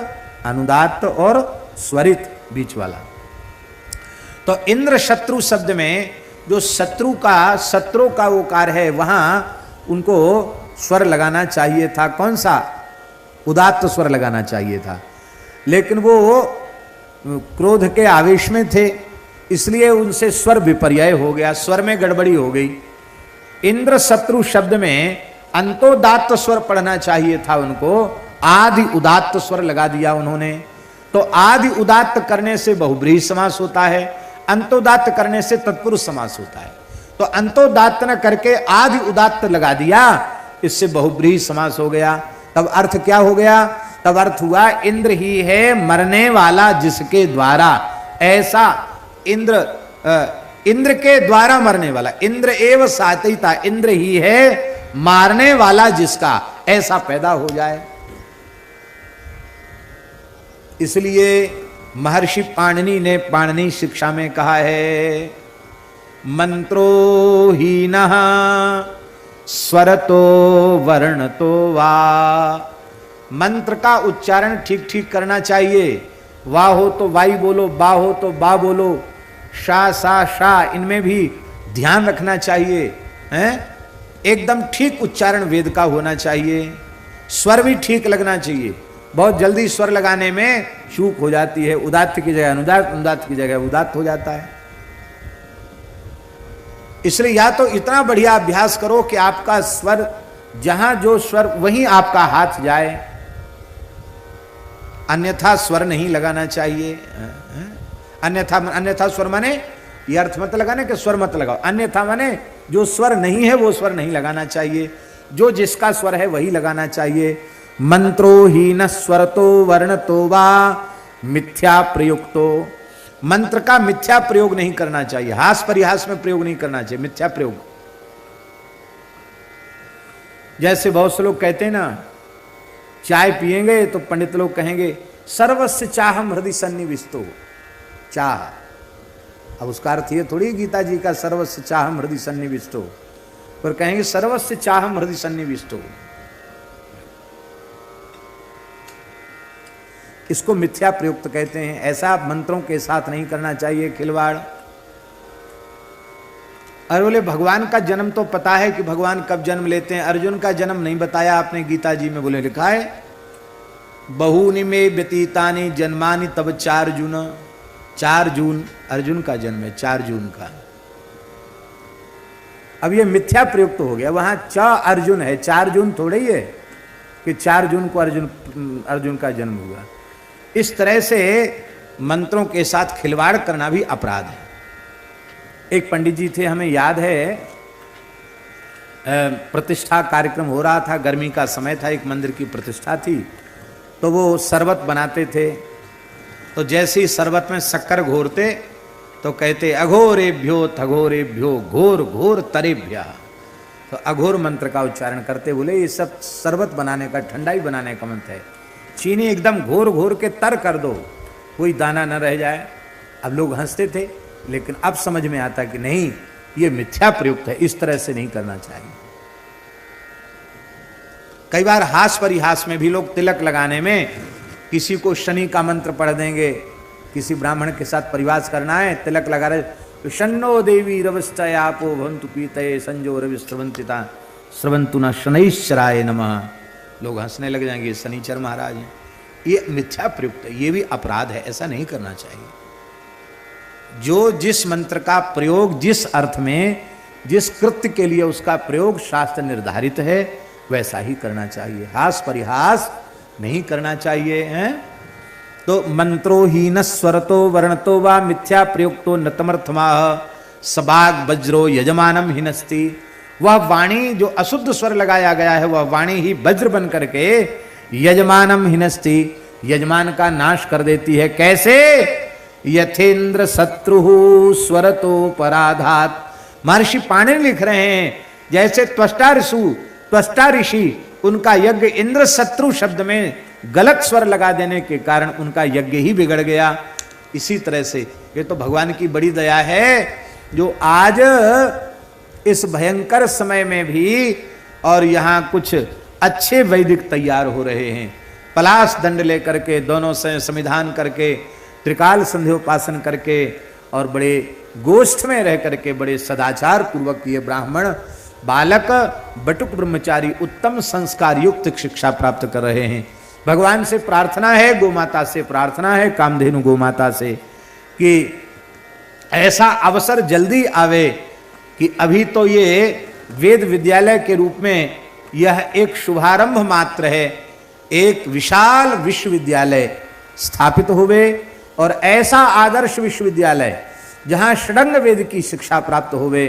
अनुदात्त और स्वरित बीच वाला। तो इंद्र शत्रु शब्द में जो शत्रु का वो कार्य है वहां उनको स्वर लगाना चाहिए था, कौन सा, उदात्त स्वर लगाना चाहिए था, लेकिन वो क्रोध के आवेश में थे, इसलिए उनसे स्वर विपर्यय हो गया, स्वर में गड़बड़ी हो गई। इंद्र शत्रु शब्द में अंतोदात्त स्वर पढ़ना चाहिए था उनको, आदि उदात्त स्वर लगा दिया उन्होंने। तो आदि उदात्त करने से बहुब्रीहि समास होता है, अंतोदात्त करने से तत्पुरुष समास होता है। तो अंतोदात्त न करके आदि उदात्त लगा दिया, इससे बहुब्रीहि समास हो गया। तब अर्थ क्या हो गया, तब अर्थ हुआ इंद्र ही है मरने वाला जिसके द्वारा, ऐसा इंद्र के द्वारा मरने वाला, इंद्र एव सातिता, इंद्र ही है मारने वाला जिसका, ऐसा पैदा हो जाए। इसलिए महर्षि पाणिनि ने पाणिनि शिक्षा में कहा है, मंत्रो हीनः स्वरतो वर्णतो वा, मंत्र का उच्चारण ठीक ठीक करना चाहिए। वाह हो तो वाई बोलो, बा हो तो बा बोलो, शा सा शा, इनमें भी ध्यान रखना चाहिए, हैं? एकदम ठीक उच्चारण वेद का होना चाहिए। स्वर भी ठीक लगना चाहिए। बहुत जल्दी स्वर लगाने में चूक हो जाती है, उदात्त की जगह अनुदात्त, अनुदात्त की जगह उदात्त हो जाता है। इसलिए या तो इतना बढ़िया अभ्यास करो कि आपका स्वर, जहां जो स्वर वहीं आपका हाथ जाए, अन्यथा स्वर नहीं लगाना चाहिए। अन्यथा स्वर माने ये अर्थ मत लगाने कि स्वर मत लगाओ, अन्यथा माने जो स्वर नहीं है वो स्वर नहीं लगाना चाहिए, जो जिसका स्वर है वही लगाना चाहिए। मंत्रो हीन स्वरतो वर्णतो वा मिथ्या प्रयुक्तो, मंत्र का मिथ्या प्रयोग नहीं करना चाहिए, हास परिहास में प्रयोग नहीं करना चाहिए, मिथ्या प्रयोग। जैसे बहुत से लोग कहते हैं ना, चाय पिएंगे तो पंडित लोग कहेंगे सर्वस्य चाहम हृदय सन्निविष्टो, चाह, अब उसका अर्थ ये थोड़ी गीता जी का सर्वस्य चाहम हृदय सन्निविष्टो, पर कहेंगे सर्वस्य चाहम हृदय सन्निविष्टो, इसको मिथ्या प्रयुक्त कहते हैं। ऐसा मंत्रों के साथ नहीं करना चाहिए खिलवाड़। और बोले भगवान का जन्म तो पता है कि भगवान कब जन्म लेते हैं, अर्जुन का जन्म नहीं बताया आपने गीता जी में, बोले लिखा है बहूनि में व्यतीतानि जन्मानि तब 4 जून अर्जुन का जन्म है, 4 जून का। अब ये मिथ्या प्रयुक्त हो गया, वहां अर्जुन है, 4 जून थोड़े ही है कि 4 जून को अर्जुन का जन्म हुआ। इस तरह से मंत्रों के साथ खिलवाड़ करना भी अपराध है। एक पंडित जी थे, हमें याद है, प्रतिष्ठा कार्यक्रम हो रहा था, गर्मी का समय था, एक मंदिर की प्रतिष्ठा थी, तो वो शरबत बनाते थे। तो जैसे ही शरबत में शक्कर घोरते तो कहते अघोरेभ्यो थघोरेभ्यो घोर घोर तरेभ्या, तो अघोर मंत्र का उच्चारण करते, बोले ये सब शरबत बनाने का, ठंडाई बनाने का मंत्र है, चीनी एकदम घोर घोर के तर कर दो, कोई दाना न रह जाए। अब लोग हंसते थे, लेकिन अब समझ में आता कि नहीं, ये मिथ्या प्रयुक्त है, इस तरह से नहीं करना चाहिए। कई बार हास परिहास में भी लोग तिलक लगाने में किसी को शनि का मंत्र पढ़ देंगे, किसी ब्राह्मण के साथ परिवास करना है, तिलक लगा रहे तो शन्नो देवी रवस्तयापो भवन्तु पीतये संजो रवि स्रवंतिता स्रवंतु न शनैश्चराय नमः, लोग हंसने लग जाएंगे, शनिचर महाराज हैं। ये मिथ्या प्रयुक्त है, ये भी अपराध है, ऐसा नहीं करना चाहिए। जो जिस मंत्र का प्रयोग जिस अर्थ में, जिस कृत्य के लिए उसका प्रयोग शास्त्र निर्धारित है, वैसा ही करना चाहिए, हास परिहास नहीं करना चाहिए, हैं? तो मंत्रो हीन स्वरतो वर्णतो वा मिथ्या प्रयुक्तो नतमर्थमाह सबाग वज्रो यजमानम हिनस्ति, वह वाणी जो अशुद्ध स्वर लगाया गया है, वह वाणी ही वज्र बन करके यजमानम हिनस्ति, यजमान का नाश कर देती है। कैसे? यथेन्द्र शत्रु स्वरतो पराधात, महर्षि पाणिनि लिख रहे हैं, जैसे त्वष्टा ऋषि उनका यज्ञ इंद्र शत्रु शब्द में गलत स्वर लगा देने के कारण उनका यज्ञ ही बिगड़ गया, इसी तरह से ये तो भगवान की बड़ी दया है जो आज इस भयंकर समय में भी और यहाँ कुछ अच्छे वैदिक तैयार हो रहे हैं, पलाश दंड लेकर के, दोनों से संविधान करके, त्रिकाल संध्योपासन करके और बड़े गोष्ठ में रह करके बड़े सदाचार पूर्वक ये ब्राह्मण बालक बटुक ब्रह्मचारी उत्तम संस्कार युक्त शिक्षा प्राप्त कर रहे हैं। भगवान से प्रार्थना है, गोमाता से प्रार्थना है, कामधेनु गोमाता से कि ऐसा अवसर जल्दी आवे कि अभी तो ये वेद विद्यालय के रूप में यह एक शुभारंभ मात्र है, एक विशाल विश्वविद्यालय स्थापित होवे और ऐसा आदर्श विश्वविद्यालय जहां षडंग वेद की शिक्षा प्राप्त होवे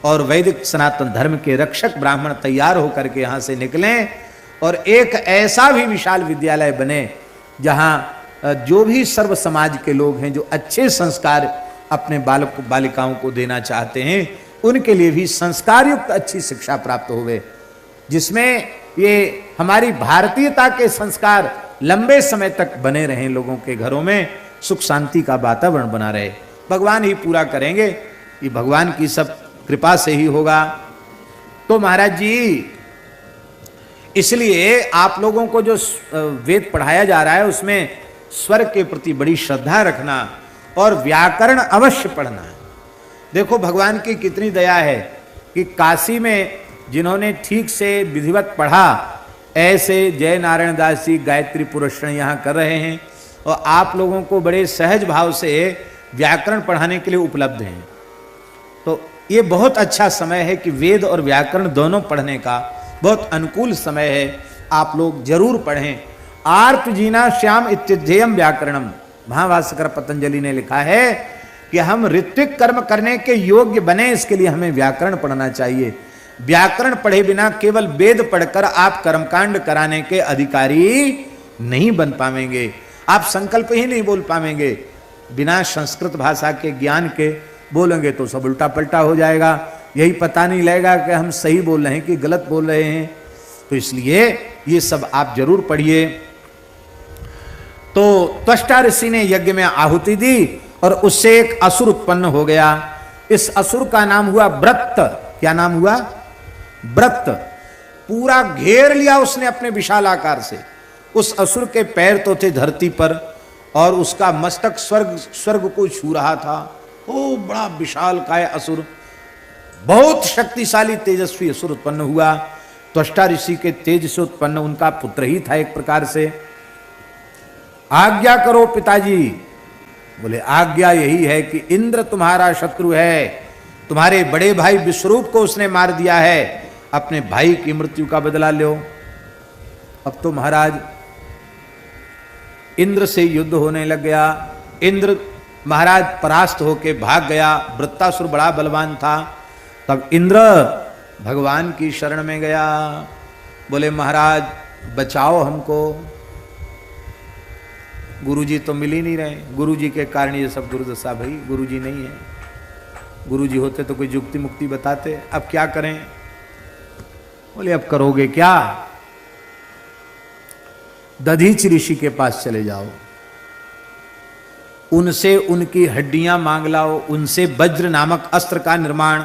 और वैदिक सनातन धर्म के रक्षक ब्राह्मण तैयार होकर के यहाँ से निकलें और एक ऐसा भी विशाल विद्यालय बने जहाँ जो भी सर्व समाज के लोग हैं जो अच्छे संस्कार अपने बालक बालिकाओं को देना चाहते हैं उनके लिए भी संस्कार युक्त अच्छी शिक्षा प्राप्त होवे, जिसमें ये हमारी भारतीयता के संस्कार लंबे समय तक बने रहें, लोगों के घरों में सुख शांति का वातावरण बना रहे। भगवान ही पूरा करेंगे, ये भगवान की सब कृपा से ही होगा। तो महाराज जी, इसलिए आप लोगों को जो वेद पढ़ाया जा रहा है उसमें स्वर के प्रति बड़ी श्रद्धा रखना और व्याकरण अवश्य पढ़ना। देखो भगवान की कितनी दया है कि काशी में जिन्होंने ठीक से विधिवत पढ़ा, ऐसे जय नारायण दास जी गायत्री पुरस्कार यहाँ कर रहे हैं और आप लोगों को बड़े सहज भाव से व्याकरण पढ़ाने के लिए उपलब्ध हैं। तो ये बहुत अच्छा समय है कि वेद और व्याकरण दोनों पढ़ने का बहुत अनुकूल समय है, आप लोग जरूर पढ़ें। आर्त जीना श्याम इत्यध्येयम व्याकरणम, महाभाष्यकर पतंजलि ने लिखा है कि हम ऋत्विक कर्म करने के योग्य बने, इसके लिए हमें व्याकरण पढ़ना चाहिए। व्याकरण पढ़े बिना केवल वेद पढ़कर आप कर्मकांड कराने के अधिकारी नहीं बन पाएंगे, आप संकल्प ही नहीं बोल पाएंगे। बिना संस्कृत भाषा के ज्ञान के बोलेंगे तो सब उल्टा पलटा हो जाएगा, यही पता नहीं लगेगा कि हम सही बोल रहे हैं कि गलत बोल रहे हैं। तो इसलिए ये सब आप जरूर पढ़िए। तो त्वष्टा ऋषि ने यज्ञ में आहुति दी और उससे एक असुर उत्पन्न हो गया। इस असुर का नाम हुआ व्रत। क्या नाम हुआ? व्रत। पूरा घेर लिया उसने अपने विशाल आकार से। उस असुर के पैर तो थे धरती पर और उसका मस्तक स्वर्ग को छू रहा था। ओ बड़ा विशाल काय असुर, बहुत शक्तिशाली तेजस्वी असुर उत्पन्न हुआ। त्वष्टा ऋषि के तेज से उत्पन्न उनका पुत्र ही था एक प्रकार से। आज्ञा करो पिताजी। बोले आज्ञा यही है कि इंद्र तुम्हारा शत्रु है, तुम्हारे बड़े भाई विश्वरूप को उसने मार दिया है, अपने भाई की मृत्यु का बदला लो। अब तो महाराज इंद्र से युद्ध होने लग गया। इंद्र महाराज परास्त होके भाग गया। वृत्तासुर बड़ा बलवान था। तब इंद्र भगवान की शरण में गया, बोले महाराज बचाओ हमको। गुरुजी तो मिल ही नहीं रहे, गुरुजी के कारण ये सब दुर्दशा भाई। गुरुजी नहीं है, गुरुजी होते तो कोई युक्ति मुक्ति बताते। अब क्या करें? बोले अब करोगे क्या? दधीच ऋषि के पास चले जाओ, उनसे उनकी हड्डियां मांग लाओ, उनसे वज्र नामक अस्त्र का निर्माण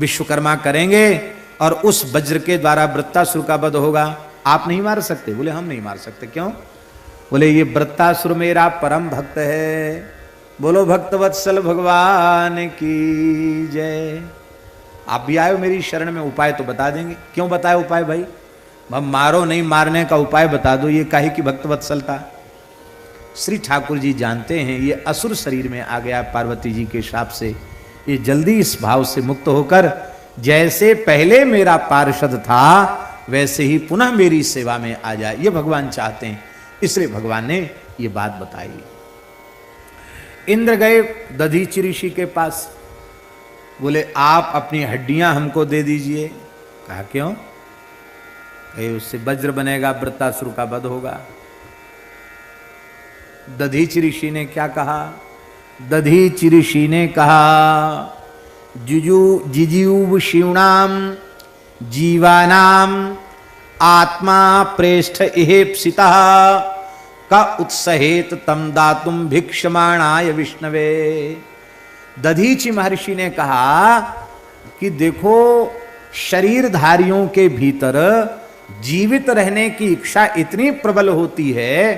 विश्वकर्मा करेंगे और उस वज्र के द्वारा वृत्तासुर का वध होगा। आप नहीं मार सकते? बोले हम नहीं मार सकते। क्यों? बोले ये वृत्तासुर मेरा परम भक्त है। बोलो भक्तवत्सल भगवान की जय। आप भी आए हो मेरी शरण में, उपाय तो बता देंगे। क्यों बताए उपाय भाई? हम मारो नहीं, मारने का उपाय बता दो। ये काहे की भक्तवत्सलता? श्री ठाकुर जी जानते हैं ये असुर शरीर में आ गया पार्वती जी के शाप से। ये जल्दी इस भाव से मुक्त होकर जैसे पहले मेरा पार्षद था वैसे ही पुनः मेरी सेवा में आ जाए, ये भगवान चाहते हैं। इसलिए भगवान ने ये बात बताई। इंद्र गए दधीचि ऋषि के पास, बोले आप अपनी हड्डियां हमको दे दीजिए। कहा क्यों? उससे वज्र बनेगा, वृत्तासुर का वध होगा। दधीचि ऋषि ने क्या कहा? दधीचि ऋषि ने कहा जिजीव शिवणाम जीवानाम आत्मा प्रेष्ठ इहेप्सिता का उत्सहेत तम दातुम भिक्षमाणाय विष्णवे। दधीचि महर्षि ने कहा कि देखो शरीरधारियों के भीतर जीवित रहने की इच्छा इतनी प्रबल होती है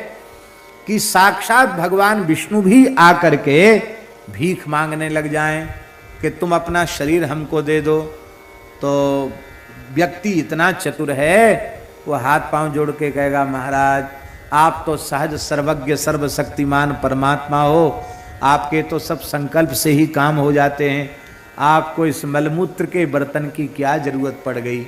कि साक्षात भगवान विष्णु भी आकर के भीख मांगने लग जाएं कि तुम अपना शरीर हमको दे दो, तो व्यक्ति इतना चतुर है वो हाथ पांव जोड़ के कहेगा महाराज आप तो सहज सर्वज्ञ सर्वशक्तिमान परमात्मा हो, आपके तो सब संकल्प से ही काम हो जाते हैं, आपको इस मलमूत्र के बर्तन की क्या जरूरत पड़ गई,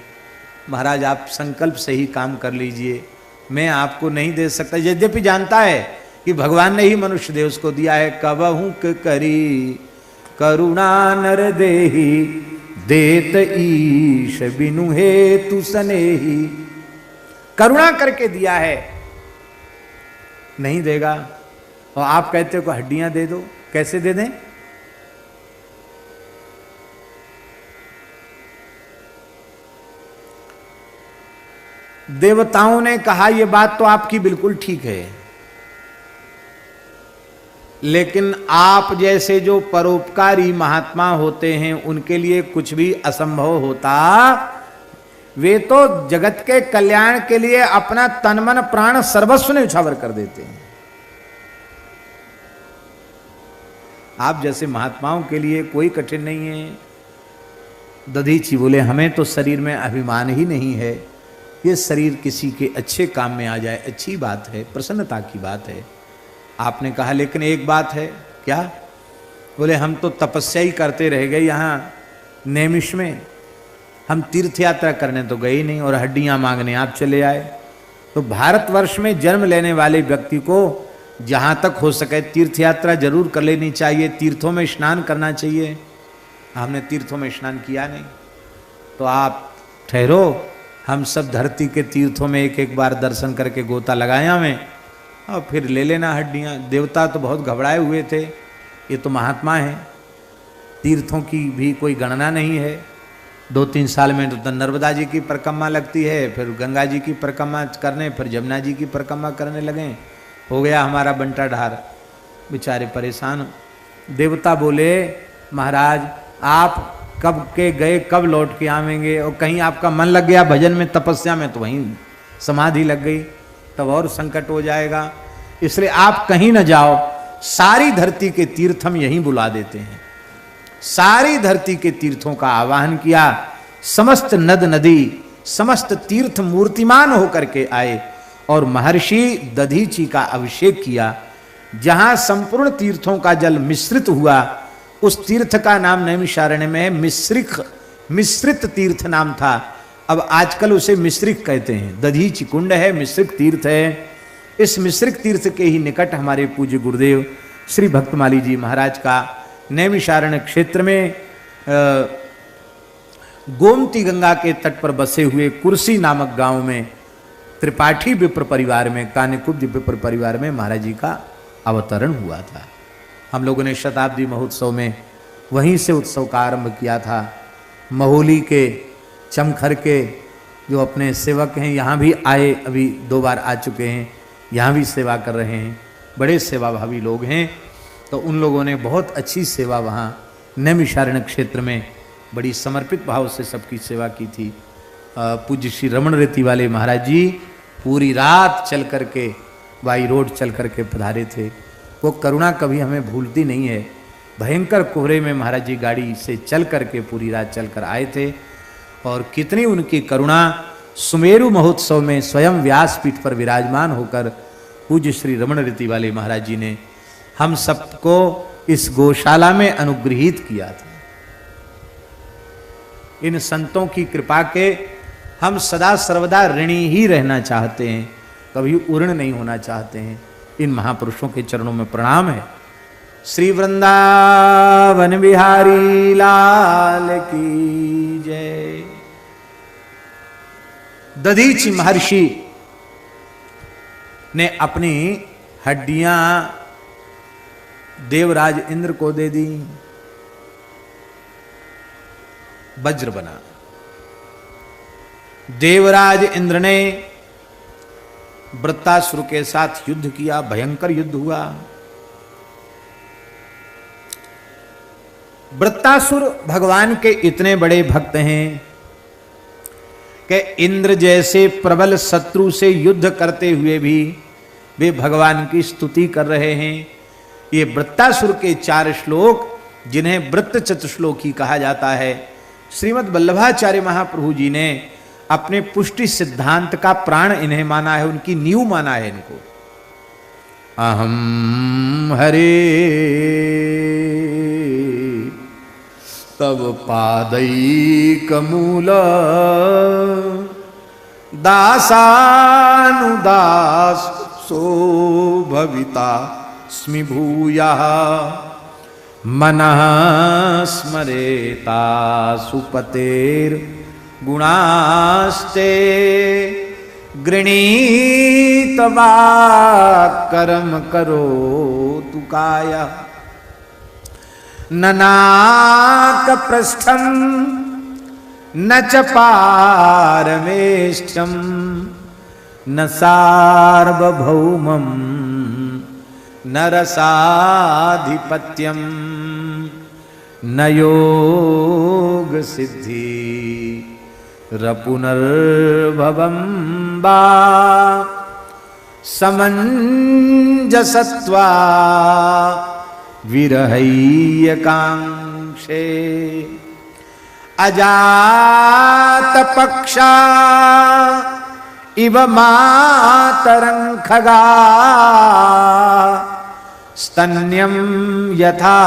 महाराज आप संकल्प से ही काम कर लीजिए, मैं आपको नहीं दे सकता। यद्यपि जानता है कि भगवान ने ही मनुष्य देह उसको दिया है। कबहू करी करुणा नर देही देत ईश बिनु हेतु सनेही, करुणा करके दिया है, नहीं देगा। और आप कहते हो को हड्डियां दे दो, कैसे दे दें? देवताओं ने कहा यह बात तो आपकी बिल्कुल ठीक है, लेकिन आप जैसे जो परोपकारी महात्मा होते हैं उनके लिए कुछ भी असंभव होता, वे तो जगत के कल्याण के लिए अपना तन मन प्राण सर्वस्व न्यौछावर कर देते हैं। आप जैसे महात्माओं के लिए कोई कठिन नहीं है। दधीची बोले हमें तो शरीर में अभिमान ही नहीं है, ये शरीर किसी के अच्छे काम में आ जाए अच्छी बात है, प्रसन्नता की बात है। आपने कहा लेकिन एक बात है, क्या? बोले हम तो तपस्या ही करते रह गए यहाँ नैमिष में, हम तीर्थ यात्रा करने तो गए ही नहीं और हड्डियां मांगने आप चले आए। तो भारतवर्ष में जन्म लेने वाले व्यक्ति को जहाँ तक हो सके तीर्थ यात्रा जरूर कर लेनी चाहिए, तीर्थों में स्नान करना चाहिए। हमने तीर्थों में स्नान किया नहीं, तो आप ठहरो, हम सब धरती के तीर्थों में एक एक बार दर्शन करके गोता लगाया हमें और फिर ले लेना हड्डियाँ। देवता तो बहुत घबराए हुए थे, ये तो महात्मा हैं, तीर्थों की भी कोई गणना नहीं है। 2-3 साल में तो नर्मदा जी की परिक्रमा लगती है, फिर गंगा जी की परिक्रमा करने, फिर जमुना जी की परिक्रमा करने लगे, हो गया हमारा बंटा ढार, बेचारे परेशान। देवता बोले महाराज आप कब के गए कब लौट के आवेंगे, और कहीं आपका मन लग गया भजन में तपस्या में तो वहीं समाधि लग गई, तब और संकट हो जाएगा, इसलिए आप कहीं न जाओ, सारी धरती के तीर्थ हम यहीं बुला देते हैं। सारी धरती के तीर्थों का आवाहन किया, समस्त नद नदी समस्त तीर्थ मूर्तिमान होकर के आए और महर्षि दधीची का अभिषेक किया। जहां संपूर्ण तीर्थों का जल मिश्रित हुआ, उस तीर्थ का नाम नैमिषारण्य में मिश्रित तीर्थ नाम था, अब आजकल उसे मिश्रिक कहते हैं। दधीची कुंड है, मिश्रिक तीर्थ है। इस मिश्रिक तीर्थ के ही निकट हमारे पूज्य गुरुदेव श्री भक्तमाली जी महाराज का नैमिषारण्य क्षेत्र में गोमती गंगा के तट पर बसे हुए कुर्सी नामक गांव में त्रिपाठी विप्र परिवार में, कान्यकुब्ज विप्र परिवार में महाराज जी का अवतरण हुआ था। हम लोगों ने शताब्दी महोत्सव में वहीं से उत्सव का आरंभ किया था। महोली के चमखर के जो अपने सेवक हैं यहाँ भी आए, अभी 2 बार आ चुके हैं, यहाँ भी सेवा कर रहे हैं, बड़े सेवाभावी लोग हैं। तो उन लोगों ने बहुत अच्छी सेवा वहाँ नैमिषारण्य क्षेत्र में बड़ी समर्पित भाव से सबकी सेवा की थी। पूज्य श्री रमण रेती वाले महाराज जी पूरी रात चल करके बाई रोड चल करके पधारे थे। वो करुणा कभी हमें भूलती नहीं है। भयंकर कोहरे में महाराज जी गाड़ी से चल करके पूरी रात चल कर आए थे, और कितनी उनकी करुणा, सुमेरु महोत्सव में स्वयं व्यासपीठ पर विराजमान होकर पूज्य श्री रमण रेती वाले महाराज जी ने हम सबको इस गौशाला में अनुग्रहित किया था। इन संतों की कृपा के हम सदा सर्वदा ऋणी ही रहना चाहते हैं, कभी उऋण नहीं होना चाहते हैं। इन महापुरुषों के चरणों में प्रणाम है। श्री वृंदावन बिहारी लाल की जय। दधीची महर्षि ने अपनी हड्डियां देवराज इंद्र को दे दी, वज्र बना। देवराज इंद्र ने वृत्तासुर के साथ युद्ध किया, भयंकर युद्ध हुआ। वृत्तासुर भगवान के इतने बड़े भक्त हैं कि इंद्र जैसे प्रबल शत्रु से युद्ध करते हुए भी वे भगवान की स्तुति कर रहे हैं। ये वृत्तासुर के 4 श्लोक जिन्हें वृत्त चतुश्लोकी कहा जाता है, श्रीमद् वल्लभाचार्य महाप्रभु जी ने अपने पुष्टि सिद्धांत का प्राण इन्हें माना है, उनकी नींव माना है इनको। अहम हरे तब पादैकमूल दासानुदासो भविता स्मि भूयः मनः स्मरेता सुपतेर गुणास्ते गृणीतवा कर्म करो तु काय न नाक पृष्ठम न च पारमेष्ठम न सार्वभौमम न रसाधिपत्यम न योग सिद्धि रपुनर्भवं वा समंजसत्वा विरहैयकांक्षे अजात पक्षा इव मातरं खगा स्तन्यं यथा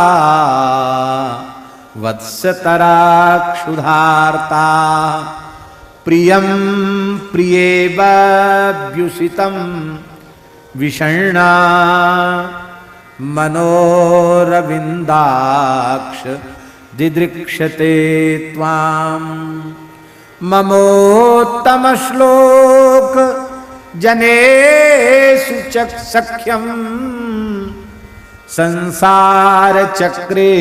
वत्सतराक्षुधार्ता प्रियं प्रियेव्युषितं विषण्णा मनोरविन्दाक्ष दिदृक्षते त्वां ममोत्तम श्लोक जनेषु सख्यं संसार चक्रे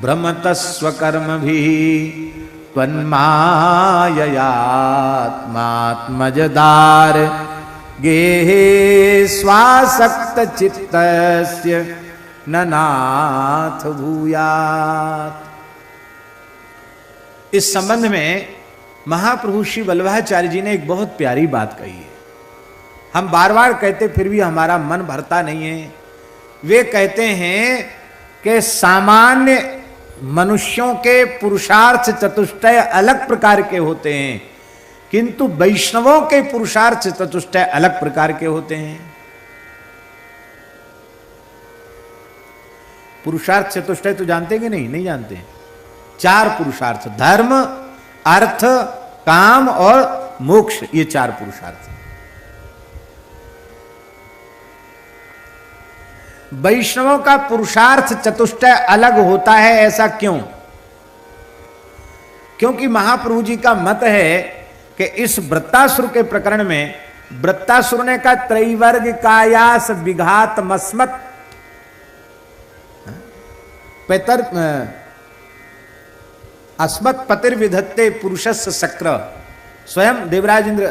भ्रमतस्वकर्मभिः त्वन्माययात्मात्मजदार गेहे स्वासक्त चित्तस्य न नाथ भूयात्। इस संबंध में महाप्रभु श्री वल्लभाचार्य जी ने एक बहुत प्यारी बात कही है। हम बार बार कहते फिर भी हमारा मन भरता नहीं है। वे कहते हैं कि सामान्य मनुष्यों के पुरुषार्थ चतुष्टय अलग प्रकार के होते हैं, किंतु वैष्णवों के पुरुषार्थ चतुष्टय अलग प्रकार के होते हैं। पुरुषार्थ चतुष्टय तो जानते कि नहीं? नहीं जानते। 4 पुरुषार्थ, धर्म, अर्थ, काम और मोक्ष, ये 4 पुरुषार्थ। वैष्णवों का पुरुषार्थ चतुष्टय अलग होता है। ऐसा क्यों? क्योंकि महाप्रभु जी का मत है कि इस वृत्तासुर के प्रकरण में वृत्तासुर ने का त्रैवर्ग कायास विघात मस्मत पैतर अस्मत् पतिर विधत्ते पुरुषस्य शक्र। स्वयं देवराज इंद्र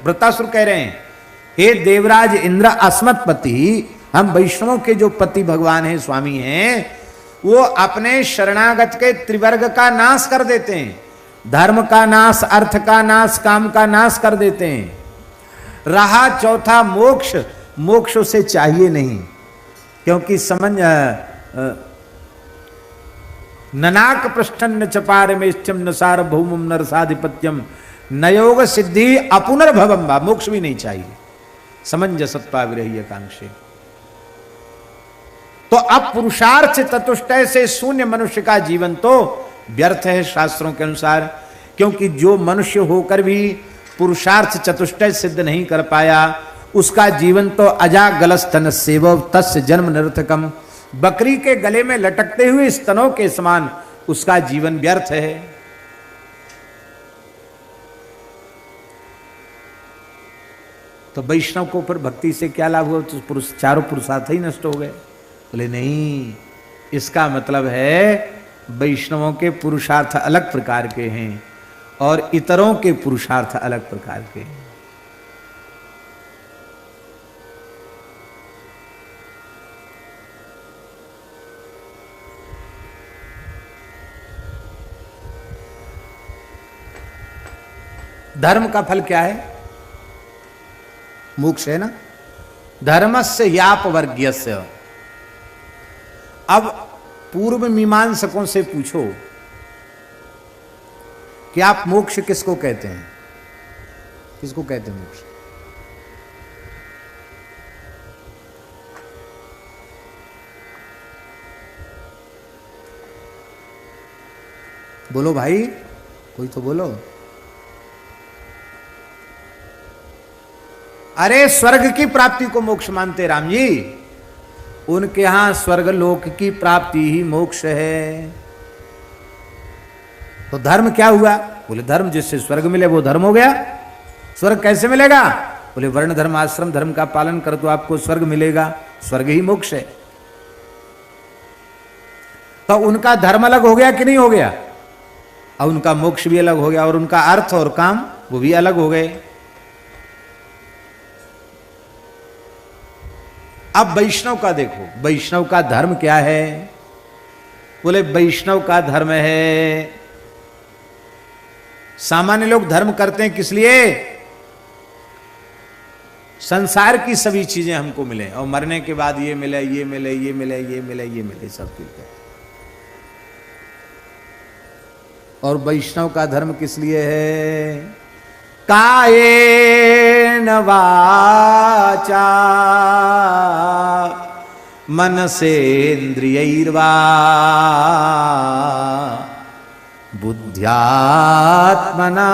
वृत्तासुर कह रहे हैं, हे देवराज इंद्र अस्मत् पति, हम वैष्णवों के जो पति भगवान हैं, स्वामी हैं, वो अपने शरणागत के त्रिवर्ग का नाश कर देते हैं। धर्म का नाश, अर्थ का नाश, काम का नाश कर देते हैं। रहा चौथा मोक्ष, मोक्ष उसे चाहिए नहीं, क्योंकि समझ ननाक पृष्ठन्न चपार में न सार्वभौमम न रसाधिपत्यम न योग सिद्धि अपुनर्भवम वा, मोक्ष भी नहीं चाहिए। समंजसत्वा विरही आकांक्षे। तो अब पुरुषार्थ चतुष्टय से शून्य मनुष्य का जीवन तो व्यर्थ है शास्त्रों के अनुसार, क्योंकि जो मनुष्य होकर भी पुरुषार्थ चतुष्टय सिद्ध नहीं कर पाया, उसका जीवन तो अजा गलस्तन सेव तस्य जन्म निरर्थकम, बकरी के गले में लटकते हुए स्तनों के समान उसका जीवन व्यर्थ है। तो वैष्णव को फिर भक्ति से क्या लाभ हुआ? तो चारों पुरुषार्थ ही नष्ट हो गए। बोले नहीं, इसका मतलब है वैष्णवों के पुरुषार्थ अलग प्रकार के हैं और इतरों के पुरुषार्थ अलग प्रकार के हैं। धर्म का फल क्या है? मोक्ष है ना। धर्मस्य याप वर्ग्यस्य, अब पूर्व मीमांसकों से पूछो कि आप मोक्ष किसको कहते हैं? किसको कहते हैं मोक्ष? बोलो भाई, कोई तो बोलो। अरे स्वर्ग की प्राप्ति को मोक्ष मानते राम जी। उनके यहां स्वर्ग लोक की प्राप्ति ही मोक्ष है। तो धर्म क्या हुआ? बोले धर्म जिससे स्वर्ग मिले वो धर्म हो गया। स्वर्ग कैसे मिलेगा? बोले वर्ण धर्म आश्रम धर्म का पालन कर तो आपको स्वर्ग मिलेगा। स्वर्ग ही मोक्ष है। तो उनका धर्म अलग हो गया कि नहीं हो गया? और उनका मोक्ष भी अलग हो गया, और उनका अर्थ और काम वो भी अलग हो गए। अब वैष्णव का देखो, वैष्णव का धर्म क्या है? बोले वैष्णव का धर्म है, सामान्य लोग धर्म करते हैं किस लिए? संसार की सभी चीजें हमको मिले और मरने के बाद ये मिले, ये मिले, ये मिले, ये मिले, ये मिले, सब कुछ। और वैष्णव का धर्म किस लिए है? कायेन वाचा मनसेन्द्रियैर्वा बुद्ध्यात्मना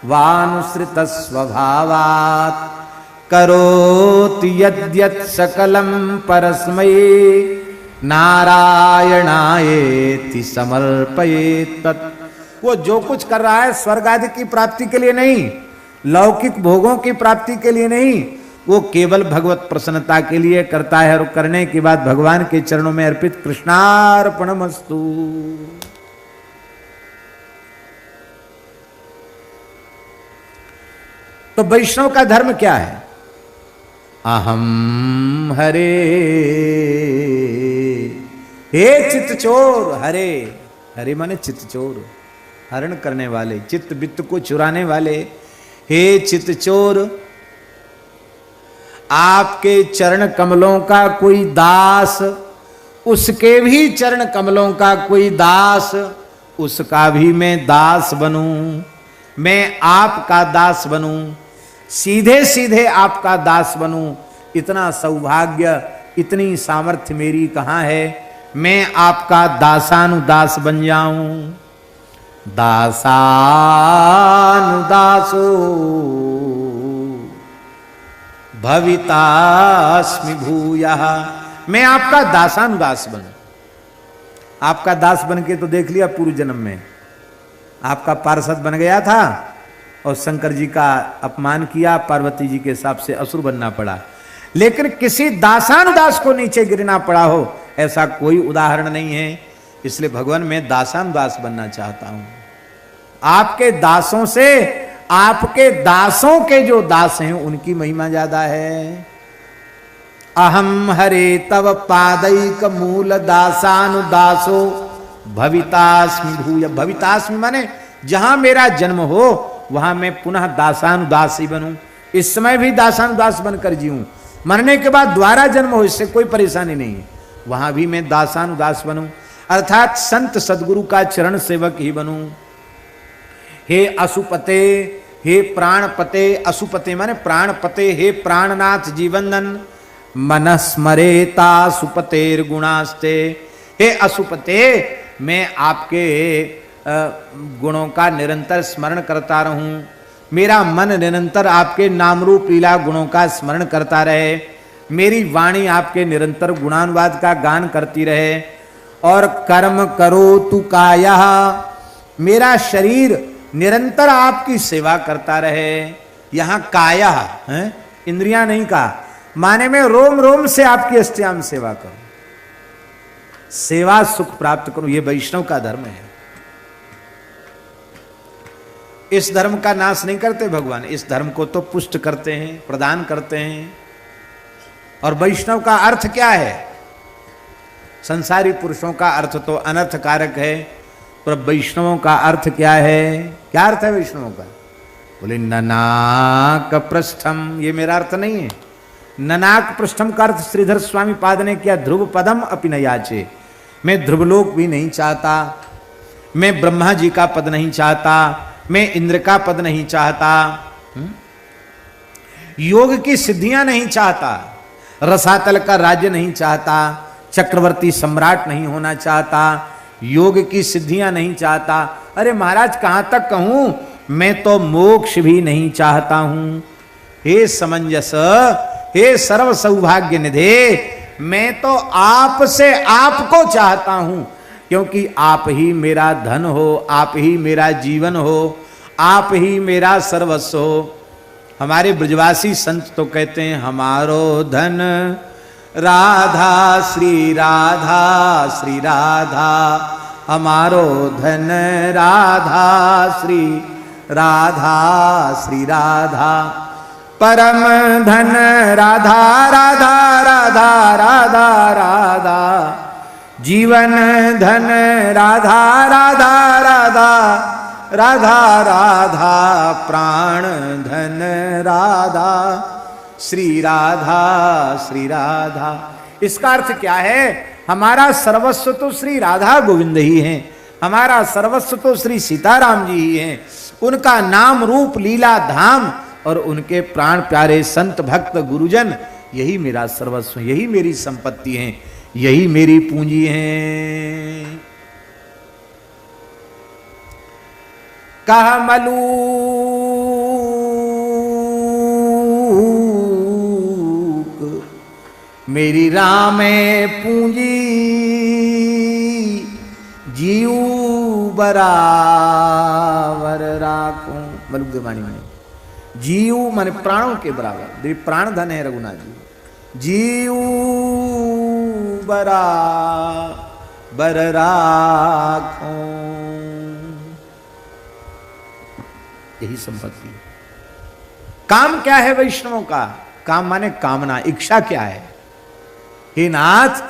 वानुसृत स्वभावात् करोति यद्यत् सकलं परस्मै नारायणायेति समर्पयेत् तत्। वो जो कुछ कर रहा है स्वर्ग आदि की प्राप्ति के लिए नहीं, लौकिक भोगों की प्राप्ति के लिए नहीं, वो केवल भगवत प्रसन्नता के लिए करता है। और करने के बाद भगवान के चरणों में अर्पित कृष्णार्पणमस्तु। तो वैष्णव का धर्म क्या है? अहम हरे, हे चित्तचोर, हरे हरे माने चित्तचोर, हरण करने वाले, चित्त वित्त को चुराने वाले। हे चित्तचोर, आपके चरण कमलों का कोई दास, उसके भी चरण कमलों का कोई दास, उसका भी मैं दास बनूं, मैं आपका दास बनूं, सीधे सीधे आपका दास बनूं। इतना सौभाग्य, इतनी सामर्थ्य मेरी कहां है? मैं आपका दासानुदास बन जाऊं। दासानुदासो भवितास्मि भूयः। मैं आपका दासानुदास बनूं। आपका दास बन के तो देख लिया पूर्व जन्म में, आपका पार्षद बन गया था और शंकर जी का अपमान किया, पार्वती जी के हिसाब से असुर बनना पड़ा। लेकिन किसी दासानुदास को नीचे गिरना पड़ा हो ऐसा कोई उदाहरण नहीं है। इसलिए भगवान मैं दासानुदास बनना चाहता हूं। आपके दासों से, आपके दासों के जो दास हैं उनकी महिमा ज्यादा है। अहम हरे तव पादैक मूल दासानुदासो भवितास्मि भूय। भवितास्मि माने जहां मेरा जन्म हो वहां मैं पुनः दासानुदास ही बनूं। इस समय भी दासानुदास बनकर जीऊं, मरने के बाद दोबारा जन्म हो, इससे कोई परेशानी नहीं है। वहां भी मैं दासानुदास बनूं, अर्थात संत सदगुरु का चरण सेवक ही बनूं। हे असुपते, हे प्राणपते, असुपते माने प्राणपते, हे प्राणनाथ जीवनदन, मनस्मरेता सुपतेर गुणास्ते। हे असुपते, मैं आपके गुणों का निरंतर स्मरण करता रहूं, मेरा मन निरंतर आपके नाम रूप लीला गुणों का स्मरण करता रहे, मेरी वाणी आपके निरंतर गुणानुवाद का गान करती रहे। और कर्म करो तु काया, मेरा शरीर निरंतर आपकी सेवा करता रहे। यहां काया है, इंद्रियां नहीं कहा, माने में रोम रोम से आपकी अस्त्याम सेवा करूं, सेवा सुख प्राप्त करूं। यह वैष्णव का धर्म है। इस धर्म का नाश नहीं करते भगवान, इस धर्म को तो पुष्ट करते हैं, प्रदान करते हैं। और वैष्णव का अर्थ क्या है? संसारी पुरुषों का अर्थ तो अनर्थकारक है, पर वैष्णवों का अर्थ क्या है? क्या अर्थ है वैष्णवों का? बोले ननाक पृष्ठम, ये मेरा अर्थ नहीं है। ननाक पृष्ठम का अर्थ श्रीधर स्वामी पाद ने किया ध्रुव पदम अपि न याचे, मैं ध्रुवलोक भी नहीं चाहता, मैं ब्रह्मा जी का पद नहीं चाहता, मैं इंद्र का पद नहीं चाहता, योग की सिद्धियां नहीं चाहता, रसातल का राज्य नहीं चाहता, चक्रवर्ती सम्राट नहीं होना चाहता, योग की सिद्धियां नहीं चाहता। अरे महाराज कहां तक कहूं, मैं तो मोक्ष भी नहीं चाहता हूं। हे समंजस, हे सर्व सौभाग्य निधे, मैं तो आपसे आपको चाहता हूं, क्योंकि आप ही मेरा धन हो, आप ही मेरा जीवन हो, आप ही मेरा सर्वस्व हो। हमारे ब्रजवासी संत तो कहते हैं हमारो धन राधा श्री राधा, श्री राधा हमारो धन राधा श्री राधा, श्री राधा परम धन राधा राधा राधा राधा राधा, जीवन धन राधा राधा राधा राधा राधा, प्राण धन राधा श्री राधा, श्री राधा। इसका अर्थ क्या है, हमारा सर्वस्व तो श्री राधा गोविंद ही हैं, हमारा सर्वस्व तो श्री सीताराम जी ही हैं, उनका नाम रूप लीला धाम और उनके प्राण प्यारे संत भक्त गुरुजन, यही मेरा सर्वस्व, यही मेरी संपत्ति है, यही मेरी पूंजी है। कह मलूक मेरी रामे पूंजी, जीव बराबर राखूं। मलूक देवानी में जीव माने प्राणों के बराबर, प्राण धन है रघुनाथ जी। जीव बराबर राखूं, यही संपत्ति। काम क्या है वैष्णवों का, काम माने कामना, इच्छा क्या है। हे नाथ,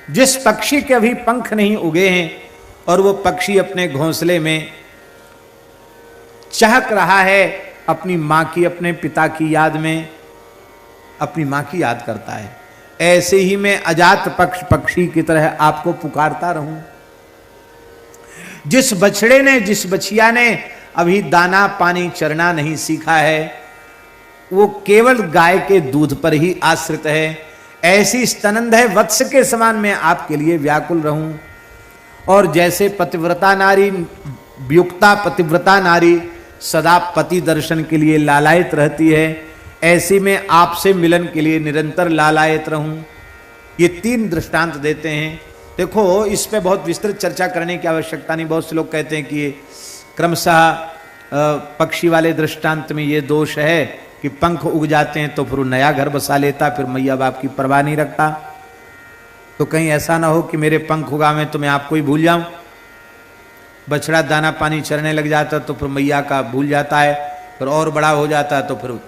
जिस पक्षी के अभी पंख नहीं उगे हैं और वो पक्षी अपने घोंसले में चहक रहा है, अपनी मां की, अपने पिता की याद में अपनी मां की याद करता है, ऐसे ही मैं अजात पक्षी की तरह आपको पुकारता रहूं। जिस बछड़े ने, जिस बछिया ने अभी दाना पानी चरना नहीं सीखा है, वो केवल गाय के दूध पर ही आश्रित है, ऐसी स्तनंद है वत्स के समान मैं आपके लिए व्याकुल रहूं। और जैसे पतिव्रता नारी, वियुक्ता पतिव्रता नारी सदा पति दर्शन के लिए लालायित रहती है, ऐसी मैं आपसे मिलन के लिए निरंतर लालायित रहूं। ये तीन दृष्टांत देते हैं। देखो, इस पे बहुत विस्तृत चर्चा करने की आवश्यकता नहीं। बहुत से लोग कहते हैं कि ये क्रमशः पक्षी वाले दृष्टांत में ये दोष है कि पंख उग जाते हैं तो फिर नया घर बसा लेता, फिर मैया बाप की परवाह नहीं रखता। तो कहीं ऐसा ना हो कि मेरे पंख उगावे तो मैं आपको ही भूल जाऊं। बछड़ा दाना पानी चरने लग जाता तो फिर मैया का भूल जाता है, फिर और बड़ा हो जाता है तो फिर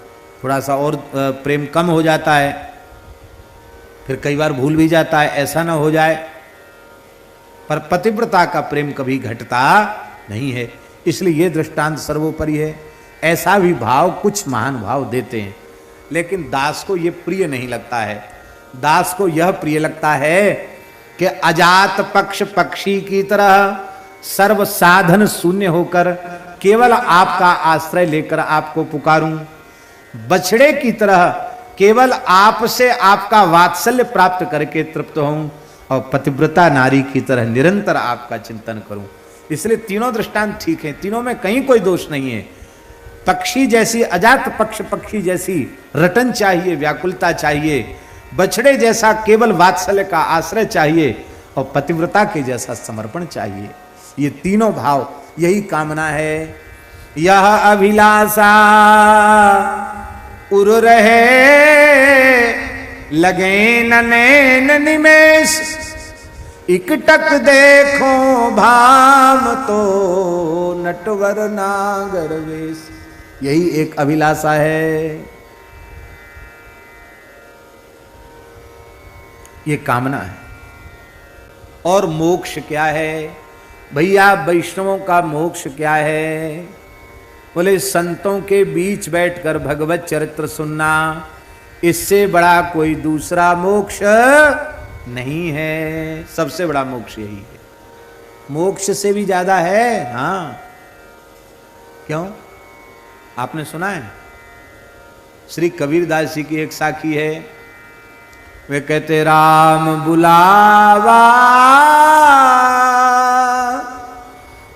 थोड़ा सा और प्रेम कम हो जाता है, फिर कई बार भूल भी जाता है। ऐसा ना हो जाए। पर पतिव्रता का प्रेम कभी घटता नहीं है, इसलिए ये दृष्टांत सर्वोपरि है। ऐसा भी भाव कुछ महान भाव देते हैं, लेकिन दास को ये प्रिय नहीं लगता है। दास को यह प्रिय लगता है कि अजात पक्ष पक्षी की तरह सर्व साधन शून्य होकर केवल आपका आश्रय लेकर आपको पुकारूं, बछड़े की तरह केवल आपसे आपका वात्सल्य प्राप्त करके तृप्त हूं, और पतिव्रता नारी की तरह निरंतर आपका चिंतन करूं। इसलिए तीनों दृष्टांत ठीक हैं, तीनों में कहीं कोई दोष नहीं है। पक्षी जैसी, अजात पक्ष पक्षी जैसी रटन चाहिए, व्याकुलता चाहिए, बछड़े जैसा केवल वात्सल्य का आश्रय चाहिए, और पतिव्रता के जैसा समर्पण चाहिए। ये तीनों भाव, यही कामना है। यह अभिलाषा उर रहे लगे नैन निमेष, इकटक देखो भाम तो नटवर नागर वेश। यही एक अभिलाषा है, ये कामना है। और मोक्ष क्या है भैया, वैष्णवों का मोक्ष क्या है? बोले संतों के बीच बैठकर भगवत चरित्र सुनना, इससे बड़ा कोई दूसरा मोक्ष नहीं है, सबसे बड़ा मोक्ष यही है। मोक्ष से भी ज्यादा है। हाँ, क्यों? आपने सुना है, श्री कबीरदास जी की एक साखी है। वे कहते राम बुलावा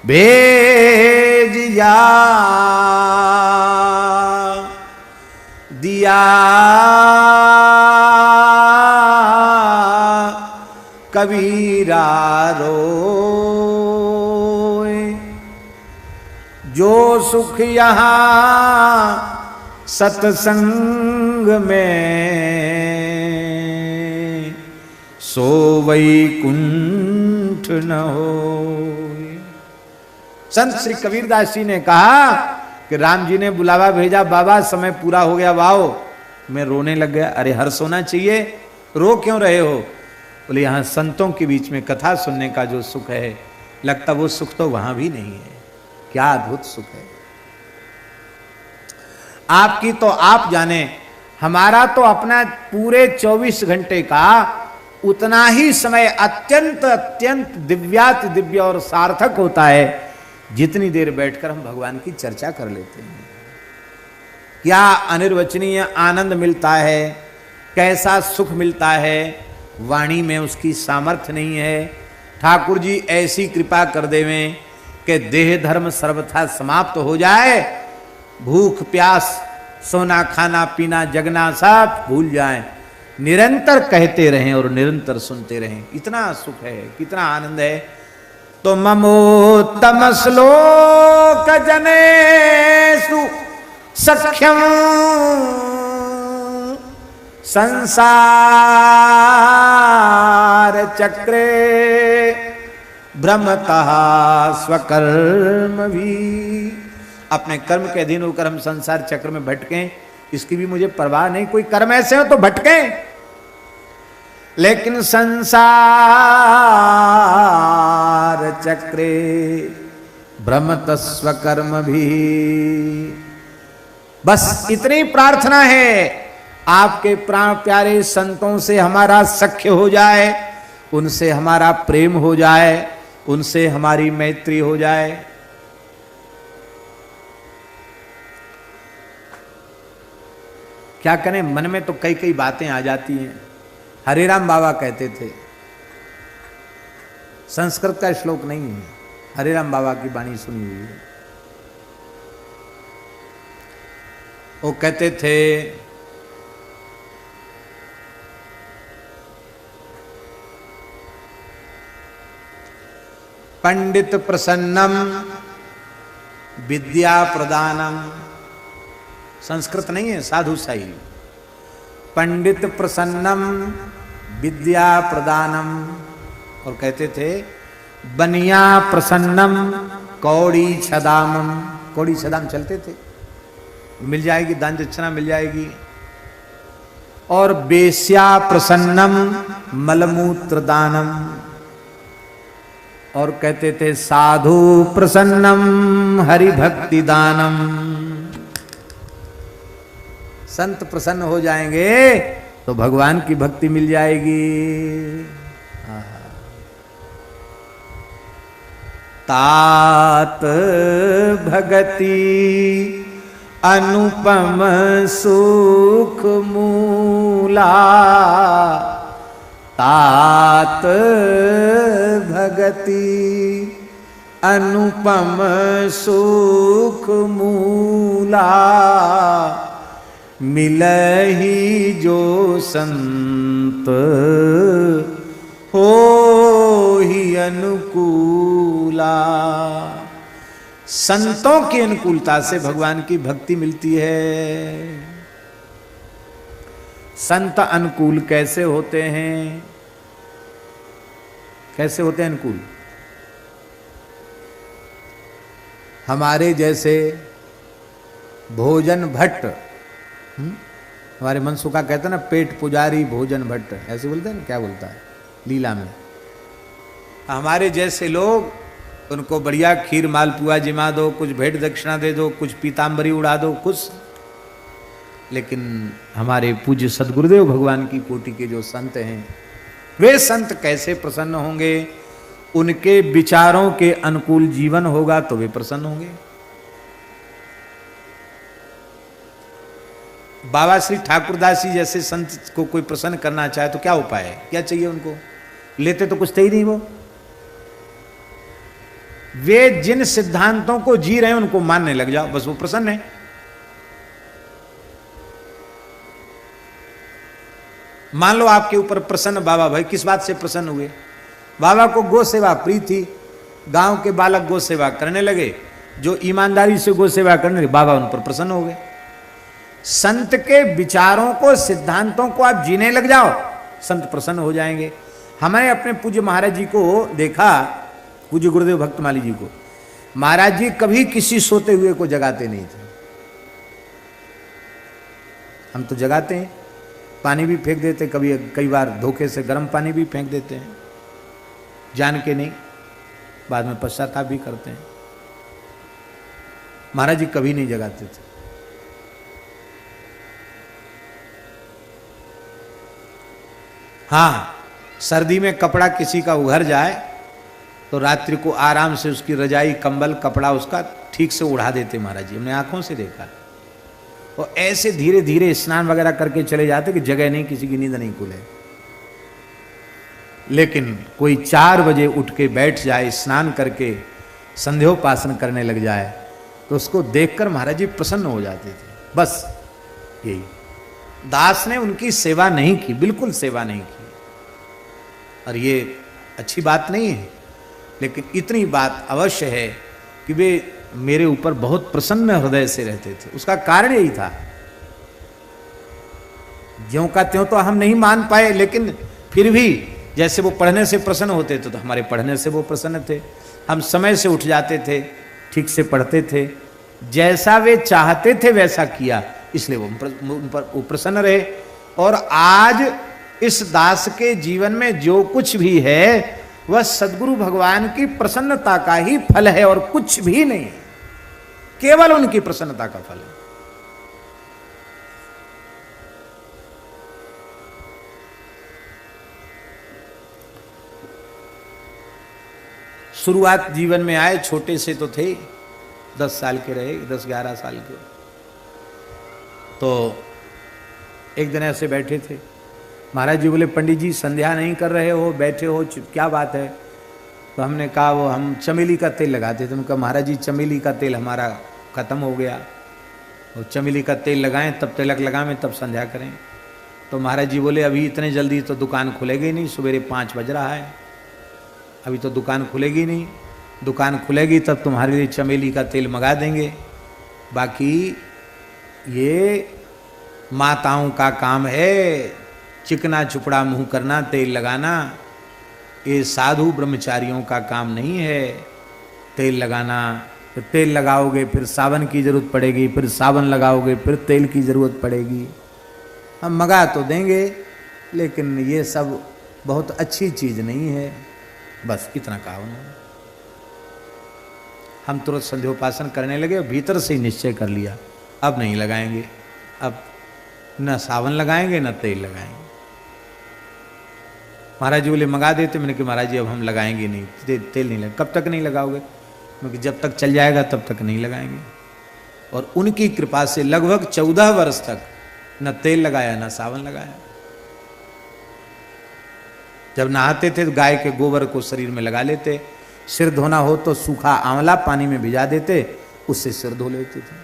भेज या दिया कबीरा रोए, जो सुख यहाँ सत्संग में सो वैकुंठ न हो। संत श्री कबीरदास जी ने कहा कि राम जी ने बुलावा भेजा, बाबा समय पूरा हो गया, वाओ मैं रोने लग गया। अरे हर्ष होना चाहिए, रो क्यों रहे हो? बोले यहां संतों के बीच में कथा सुनने का जो सुख है, लगता वो सुख तो वहां भी नहीं है। क्या अद्भुत सुख है आपकी, तो आप जाने। हमारा तो अपना पूरे 24 घंटे का उतना ही समय अत्यंत अत्यंत दिव्याति दिव्य और सार्थक होता है जितनी देर बैठकर हम भगवान की चर्चा कर लेते हैं। क्या अनिर्वचनीय आनंद मिलता है, कैसा सुख मिलता है, वाणी में उसकी सामर्थ्य नहीं है। ठाकुर जी ऐसी कृपा कर देवें कि देह धर्म सर्वथा समाप्त हो जाए, भूख प्यास सोना खाना पीना जगना सब भूल जाएं, निरंतर कहते रहें और निरंतर सुनते रहें। इतना सुख है, कितना आनंद है। तो ममोत्तम श्लोक जनेषु सख्यम संसार चक्रे भ्रमतः स्वकर्म भी। अपने कर्म के अधीन होकर हम संसार चक्र में भटकें, इसकी भी मुझे परवाह नहीं। कोई कर्म ऐसे हो तो भटकें, लेकिन संसार चक्रे भ्रमत स्वकर्म भी। बस इतनी प्रार्थना है, आपके प्राण प्यारे संतों से हमारा सख्य हो जाए, उनसे हमारा प्रेम हो जाए, उनसे हमारी मैत्री हो जाए। क्या करें, मन में तो कई कई बातें आ जाती हैं। हरिराम बाबा कहते थे, संस्कृत का श्लोक नहीं है, हरिराम बाबा की वाणी सुनी हुई है। वो कहते थे, पंडित प्रसन्नम विद्या प्रदानम। संस्कृत नहीं है, साधु सही। पंडित प्रसन्नम विद्या प्रदानम। और कहते थे बनिया प्रसन्नम कौड़ी छदामम। कौड़ी छदाम चलते थे, मिल जाएगी, दान दक्षिणा मिल जाएगी। और बेस्या प्रसन्नम मलमूत्र दानम। और कहते थे साधु प्रसन्नम हरि भक्ति दानम। संत प्रसन्न हो जाएंगे तो भगवान की भक्ति मिल जाएगी। तात भगति अनुपम सुख मूला। तात भगति अनुपम सुख मूला। मिलहि जो संत हो ही अनुकूला। संतों की अनुकूलता से भगवान की भक्ति मिलती है। संत अनुकूल कैसे होते हैं? कैसे होते हैं अनुकूल? हमारे जैसे भोजन भट्ट, हमारे मनसुखा कहते हैं ना, पेट पुजारी भोजन भट्ट, ऐसे बोलते हैं ना, क्या बोलता है लीला में। हमारे जैसे लोग, उनको बढ़िया खीर मालपुआ जिमा दो, कुछ भेंट दक्षिणा दे दो, कुछ पीताम्बरी उड़ा दो, कुछ लेकिन हमारे पूज्य सदगुरुदेव भगवान की कोटि के जो संत हैं, वे संत कैसे प्रसन्न होंगे? उनके विचारों के अनुकूल जीवन होगा तो वे प्रसन्न होंगे। बाबा श्री ठाकुरदास जी जैसे संत को कोई प्रसन्न करना चाहे तो क्या उपाय है, क्या चाहिए उनको? लेते तो कुछ थे ही नहीं वो। वे जिन सिद्धांतों को जी रहे हैं उनको मानने लग जाओ, बस वो प्रसन्न है। मान लो आपके ऊपर प्रसन्न बाबा भाई, किस बात से प्रसन्न हुए? बाबा को गो सेवा प्रिय थी, गांव के बालक गो सेवा करने लगे, जो ईमानदारी से गो सेवा करने लगे, बाबा उन पर प्रसन्न हो गए। संत के विचारों को, सिद्धांतों को आप जीने लग जाओ, संत प्रसन्न हो जाएंगे। हमने अपने पूज्य महाराज जी को देखा, पूज्य गुरुदेव भक्तमाली जी को, महाराज जी कभी किसी सोते हुए को जगाते नहीं थे। हम तो जगाते हैं, पानी भी फेंक देते, कभी कई बार धोखे से गर्म पानी भी फेंक देते हैं, जान के नहीं, बाद में पश्चाताप भी करते हैं। महाराज जी कभी नहीं जगाते थे। हाँ, सर्दी में कपड़ा किसी का उघर जाए तो रात्रि को आराम से उसकी रजाई, कंबल, कपड़ा उसका ठीक से उड़ा देते महाराज जी, हमने आंखों से देखा। और ऐसे धीरे धीरे स्नान वगैरह करके चले जाते कि जगह नहीं, किसी की नींद नहीं खुले। लेकिन कोई 4 बजे उठ के बैठ जाए, स्नान करके संध्योपासन करने लग जाए, तो उसको देखकर महाराज जी प्रसन्न हो जाते थे। बस यही, दास ने उनकी सेवा नहीं की, बिल्कुल सेवा नहीं की। और ये अच्छी बात नहीं है, लेकिन इतनी बात अवश्य है कि वे मेरे ऊपर बहुत प्रसन्न हृदय से रहते थे। उसका कारण यही था, ज्यों का त्यों तो हम नहीं मान पाए, लेकिन फिर भी जैसे वो पढ़ने से प्रसन्न होते थे तो हमारे पढ़ने से वो प्रसन्न थे। हम समय से उठ जाते थे, ठीक से पढ़ते थे, जैसा वे चाहते थे वैसा किया, इसलिए वो उन पर प्रसन्न रहे। और आज इस दास के जीवन में जो कुछ भी है वह सद्गुरु भगवान की प्रसन्नता का ही फल है और कुछ भी नहीं, केवल उनकी प्रसन्नता का फल है। शुरुआत जीवन में आए, छोटे से तो थे, 10 साल के रहे, 10-11 साल के। तो एक दिन ऐसे बैठे थे, महाराज जी बोले, पंडित जी संध्या नहीं कर रहे हो, बैठे हो, क्या बात है? तो हमने कहा वो हम चमेली का तेल लगाते थे। उन्होंने कहा महाराज जी चमेली का तेल हमारा ख़त्म हो गया, और चमेली का तेल लगाएं तब तिलक लगाएं तब संध्या करें। तो महाराज जी बोले अभी इतने जल्दी तो दुकान खुलेगी नहीं, सवेरे 5 बज रहा है, अभी तो दुकान खुलेगी नहीं, दुकान खुलेगी तब तुम्हारे लिए चमेली का तेल मंगा देंगे, बाकी ये माताओं का काम है, चिकना चुपड़ा मुंह करना, तेल लगाना, ये साधु ब्रह्मचारियों का काम नहीं है तेल लगाना। तो तेल लगाओगे फिर सावन की जरूरत पड़ेगी, फिर सावन लगाओगे फिर तेल की जरूरत पड़ेगी। हम मंगा तो देंगे, लेकिन ये सब बहुत अच्छी चीज़ नहीं है। बस इतना कहा उन्होंने। हम तुरंत संध्योपासन करने लगे, भीतर से ही निश्चय कर लिया अब नहीं लगाएंगे, अब न सावन लगाएंगे न तेल लगाएंगे। महाराज जी बोले मंगा देते, मैंने कहा महाराज जी अब हम लगाएंगे नहीं, तेल नहीं लगाएंगे। कब तक नहीं लगाओगे? क्योंकि जब तक चल जाएगा तब तक नहीं लगाएंगे। और उनकी कृपा से लगभग 14 वर्ष तक न तेल लगाया न सावन लगाया। जब नहाते थे तो गाय के गोबर को शरीर में लगा लेते, सिर धोना हो तो सूखा आंवला पानी में भिजा देते, उससे सिर धो लेते थे।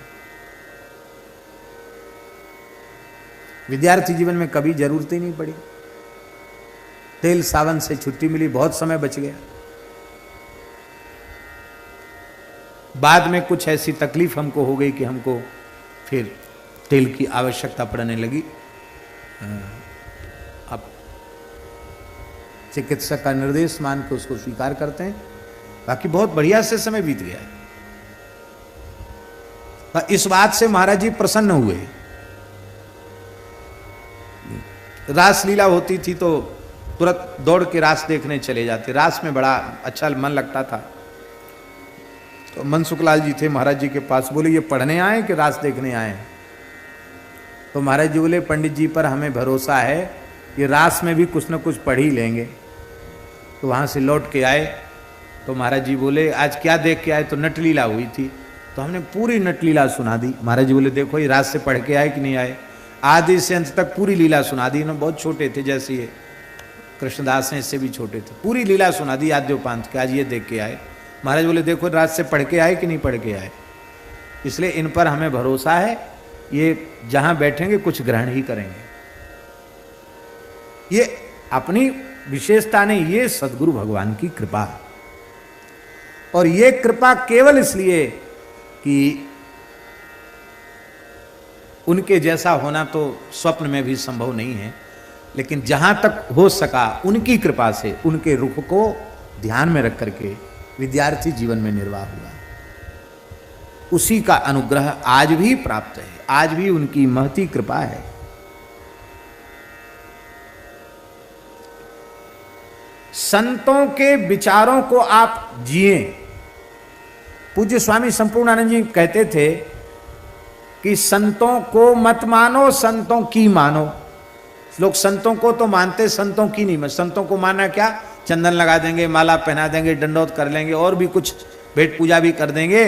विद्यार्थी जीवन में कभी जरूरत ही नहीं पड़ी, तेल सावन से छुट्टी मिली, बहुत समय बच गया। बाद में कुछ ऐसी तकलीफ हमको हो गई कि हमको फिर तेल की आवश्यकता पड़ने लगी। अब चिकित्सक का निर्देश मान के उसको स्वीकार करते हैं, बाकी बहुत बढ़िया से समय बीत गया है। इस बात से महाराज जी प्रसन्न हुए। रासलीला होती थी तो तुरंत दौड़ के रास देखने चले जाते, रास में बड़ा अच्छा मन लगता था। तो मनसुखलाल जी थे महाराज जी के पास, बोले ये पढ़ने आए कि रास देखने आए? तो तो महाराज जी बोले पंडित जी पर हमें भरोसा है, ये रास में भी कुछ न कुछ पढ़ ही लेंगे। तो वहाँ से लौट के आए तो महाराज जी बोले आज क्या देख के आए? तो नटलीला हुई थी। तो हमने पूरी नटलीला सुना दी। महाराज जी बोले देखो ये रास से पढ़ के आए कि नहीं आए? आदि से अंत तक पूरी लीला सुना दी। इन्होंने बहुत छोटे थे, जैसे ये कृष्णदास हैं इससे भी छोटे थे। पूरी लीला सुना दी आद्योपांत के, आज ये देख के आए। महाराज बोले देखो रात से पढ़ के आए कि नहीं पढ़ के आए? इसलिए इन पर हमें भरोसा है, ये जहां बैठेंगे कुछ ग्रहण ही करेंगे। ये अपनी विशेषता नहीं, ये सदगुरु भगवान की कृपा है। और ये कृपा केवल इसलिए कि उनके जैसा होना तो स्वप्न में भी संभव नहीं है, लेकिन जहां तक हो सका उनकी कृपा से, उनके रुख को ध्यान में रख करके विद्यार्थी जीवन में निर्वाह हुआ। उसी का अनुग्रह आज भी प्राप्त है, आज भी उनकी महती कृपा है। संतों के विचारों को आप जिए। पूज्य स्वामी संपूर्णानंद जी कहते थे कि संतों को मत मानो, संतों की मानो। लोग संतों को तो मानते, संतों की नहीं। संतों को माना क्या? चंदन लगा देंगे, माला पहना देंगे, दंडोत कर लेंगे और भी कुछ भेंट पूजा भी कर देंगे,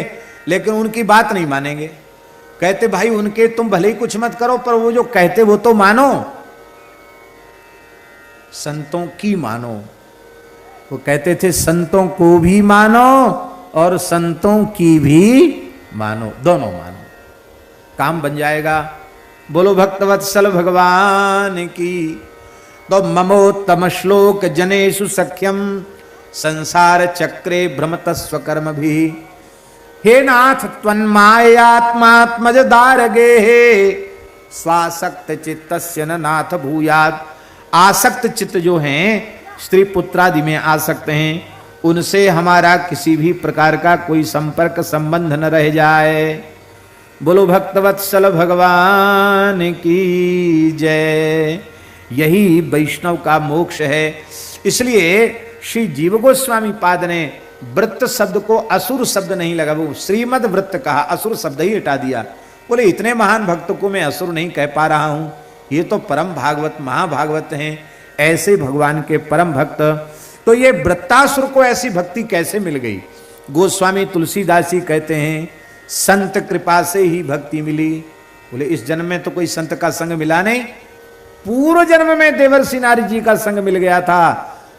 लेकिन उनकी बात नहीं मानेंगे। कहते भाई उनके तुम भले ही कुछ मत करो, पर वो जो कहते वो तो मानो। संतों की मानो। वो कहते थे संतों को भी मानो और संतों की भी मानो, दोनों मानो, काम बन जाएगा। बोलो भक्तवत्सल भगवान की। तो ममोत्तम श्लोक जनेषु सख्यम संसार चक्रे भ्रमत स्वकर्म भी। हे नाथ त्वन्मायात्मात्मज दारगे स्वासक्त चित्तस्य न नाथ भूयात्। आसक्त चित्त जो हैं, स्त्री पुत्रादि में आसक्त हैं, उनसे हमारा किसी भी प्रकार का कोई संपर्क संबंध न रह जाए। बोलो भक्तवत्सल भगवान की जय। यही वैष्णव का मोक्ष है। इसलिए श्री जीव गोस्वामी पाद ने वृत्त शब्द को असुर शब्द नहीं लगा, वो श्रीमद वृत्त कहा, असुर शब्द ही हटा दिया। बोले इतने महान भक्त को मैं असुर नहीं कह पा रहा हूं, ये तो परम भागवत महाभागवत हैं, ऐसे भगवान के परम भक्त। तो ये वृत्तासुर को ऐसी भक्ति कैसे मिल गई? गोस्वामी तुलसीदास जी कहते हैं संत कृपा से ही भक्ति मिली। बोले इस जन्म में तो कोई संत का संग मिला नहीं, पूर्व जन्म में देवर्षि नारद जी का संग मिल गया था।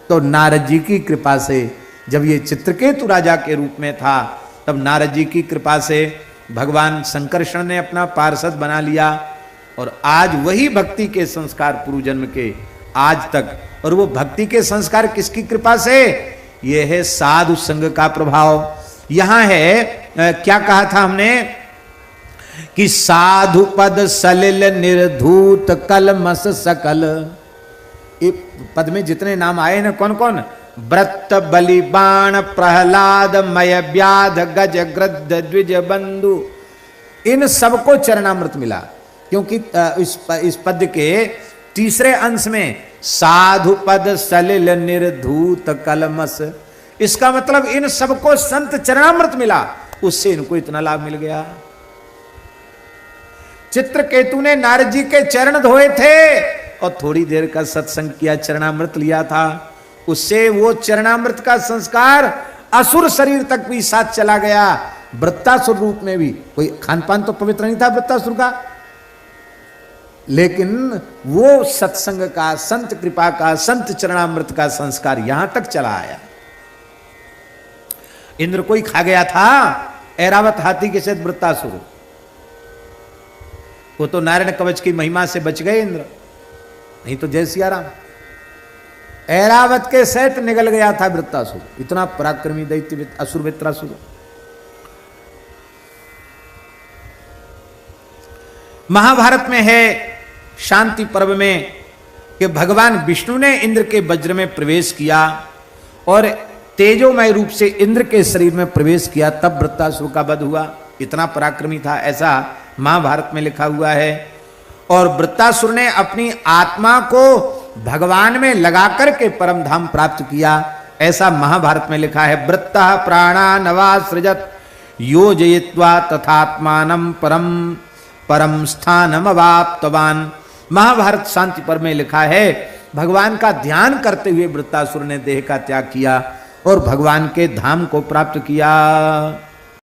तो नारद जी की कृपा से, जब ये चित्रकेतु राजा के रूप में था, तब नारद जी की कृपा से भगवान संकर्षण ने अपना पार्षद बना लिया। और आज वही भक्ति के संस्कार पूर्व जन्म के आज तक। और वो भक्ति के संस्कार किसकी कृपा से? ये है साधु संग का प्रभाव। यहां है क्या कहा था हमने कि साधु पद सलिल निर्धूत कलमस सकल। ये पद में जितने नाम आए ना, कौन कौन? व्रत बलि बाण प्रहलाद मय व्याध गज ग्रद्ध द्विज बंधु, इन सबको चरणामृत मिला। क्योंकि इस पद के तीसरे अंश में साधु पद सलिल निर्धूत कलमस, इसका मतलब इन सबको संत चरणामृत मिला, उससे इनको इतना लाभ मिल गया। चित्रकेतु ने नारद जी के चरण धोए थे और थोड़ी देर का सत्संग किया, चरणामृत लिया था, उससे वो चरणामृत का संस्कार असुर शरीर तक भी साथ चला गया। वृत्तासुर रूप में भी कोई खान पान तो पवित्र नहीं था वृत्तासुर का, लेकिन वो सत्संग का, संत कृपा का, संत चरणामृत का संस्कार यहां तक चला आया। इंद्र कोई खा गया था, ऐरावत हाथी के साथ वृत्तासुर, वो तो नारायण कवच की महिमा से बच गए इंद्र, नहीं तो जय सिया राम। ऐरावत के सहित निगल गया था वृत्तासुर, इतना पराक्रमी दैत्य असुर वृत्रासुर। महाभारत में है शांति पर्व में कि भगवान विष्णु ने इंद्र के वज्र में प्रवेश किया और तेजोमय रूप से इंद्र के शरीर में प्रवेश किया, तब वृत्तासुर का वध हुआ। इतना पराक्रमी था, ऐसा महाभारत में लिखा हुआ है। और वृत्तासुर ने अपनी आत्मा को भगवान में लगा करके परम धाम प्राप्त किया, ऐसा महाभारत में लिखा है। वृत्तः प्राणा नवा सृजत योजयित्वा तथात्मानं परम परम स्थानम अवाप्तवान। महाभारत शांति पर्व में लिखा है भगवान का ध्यान करते हुए वृत्तासुर ने देह का त्याग किया और भगवान के धाम को प्राप्त किया।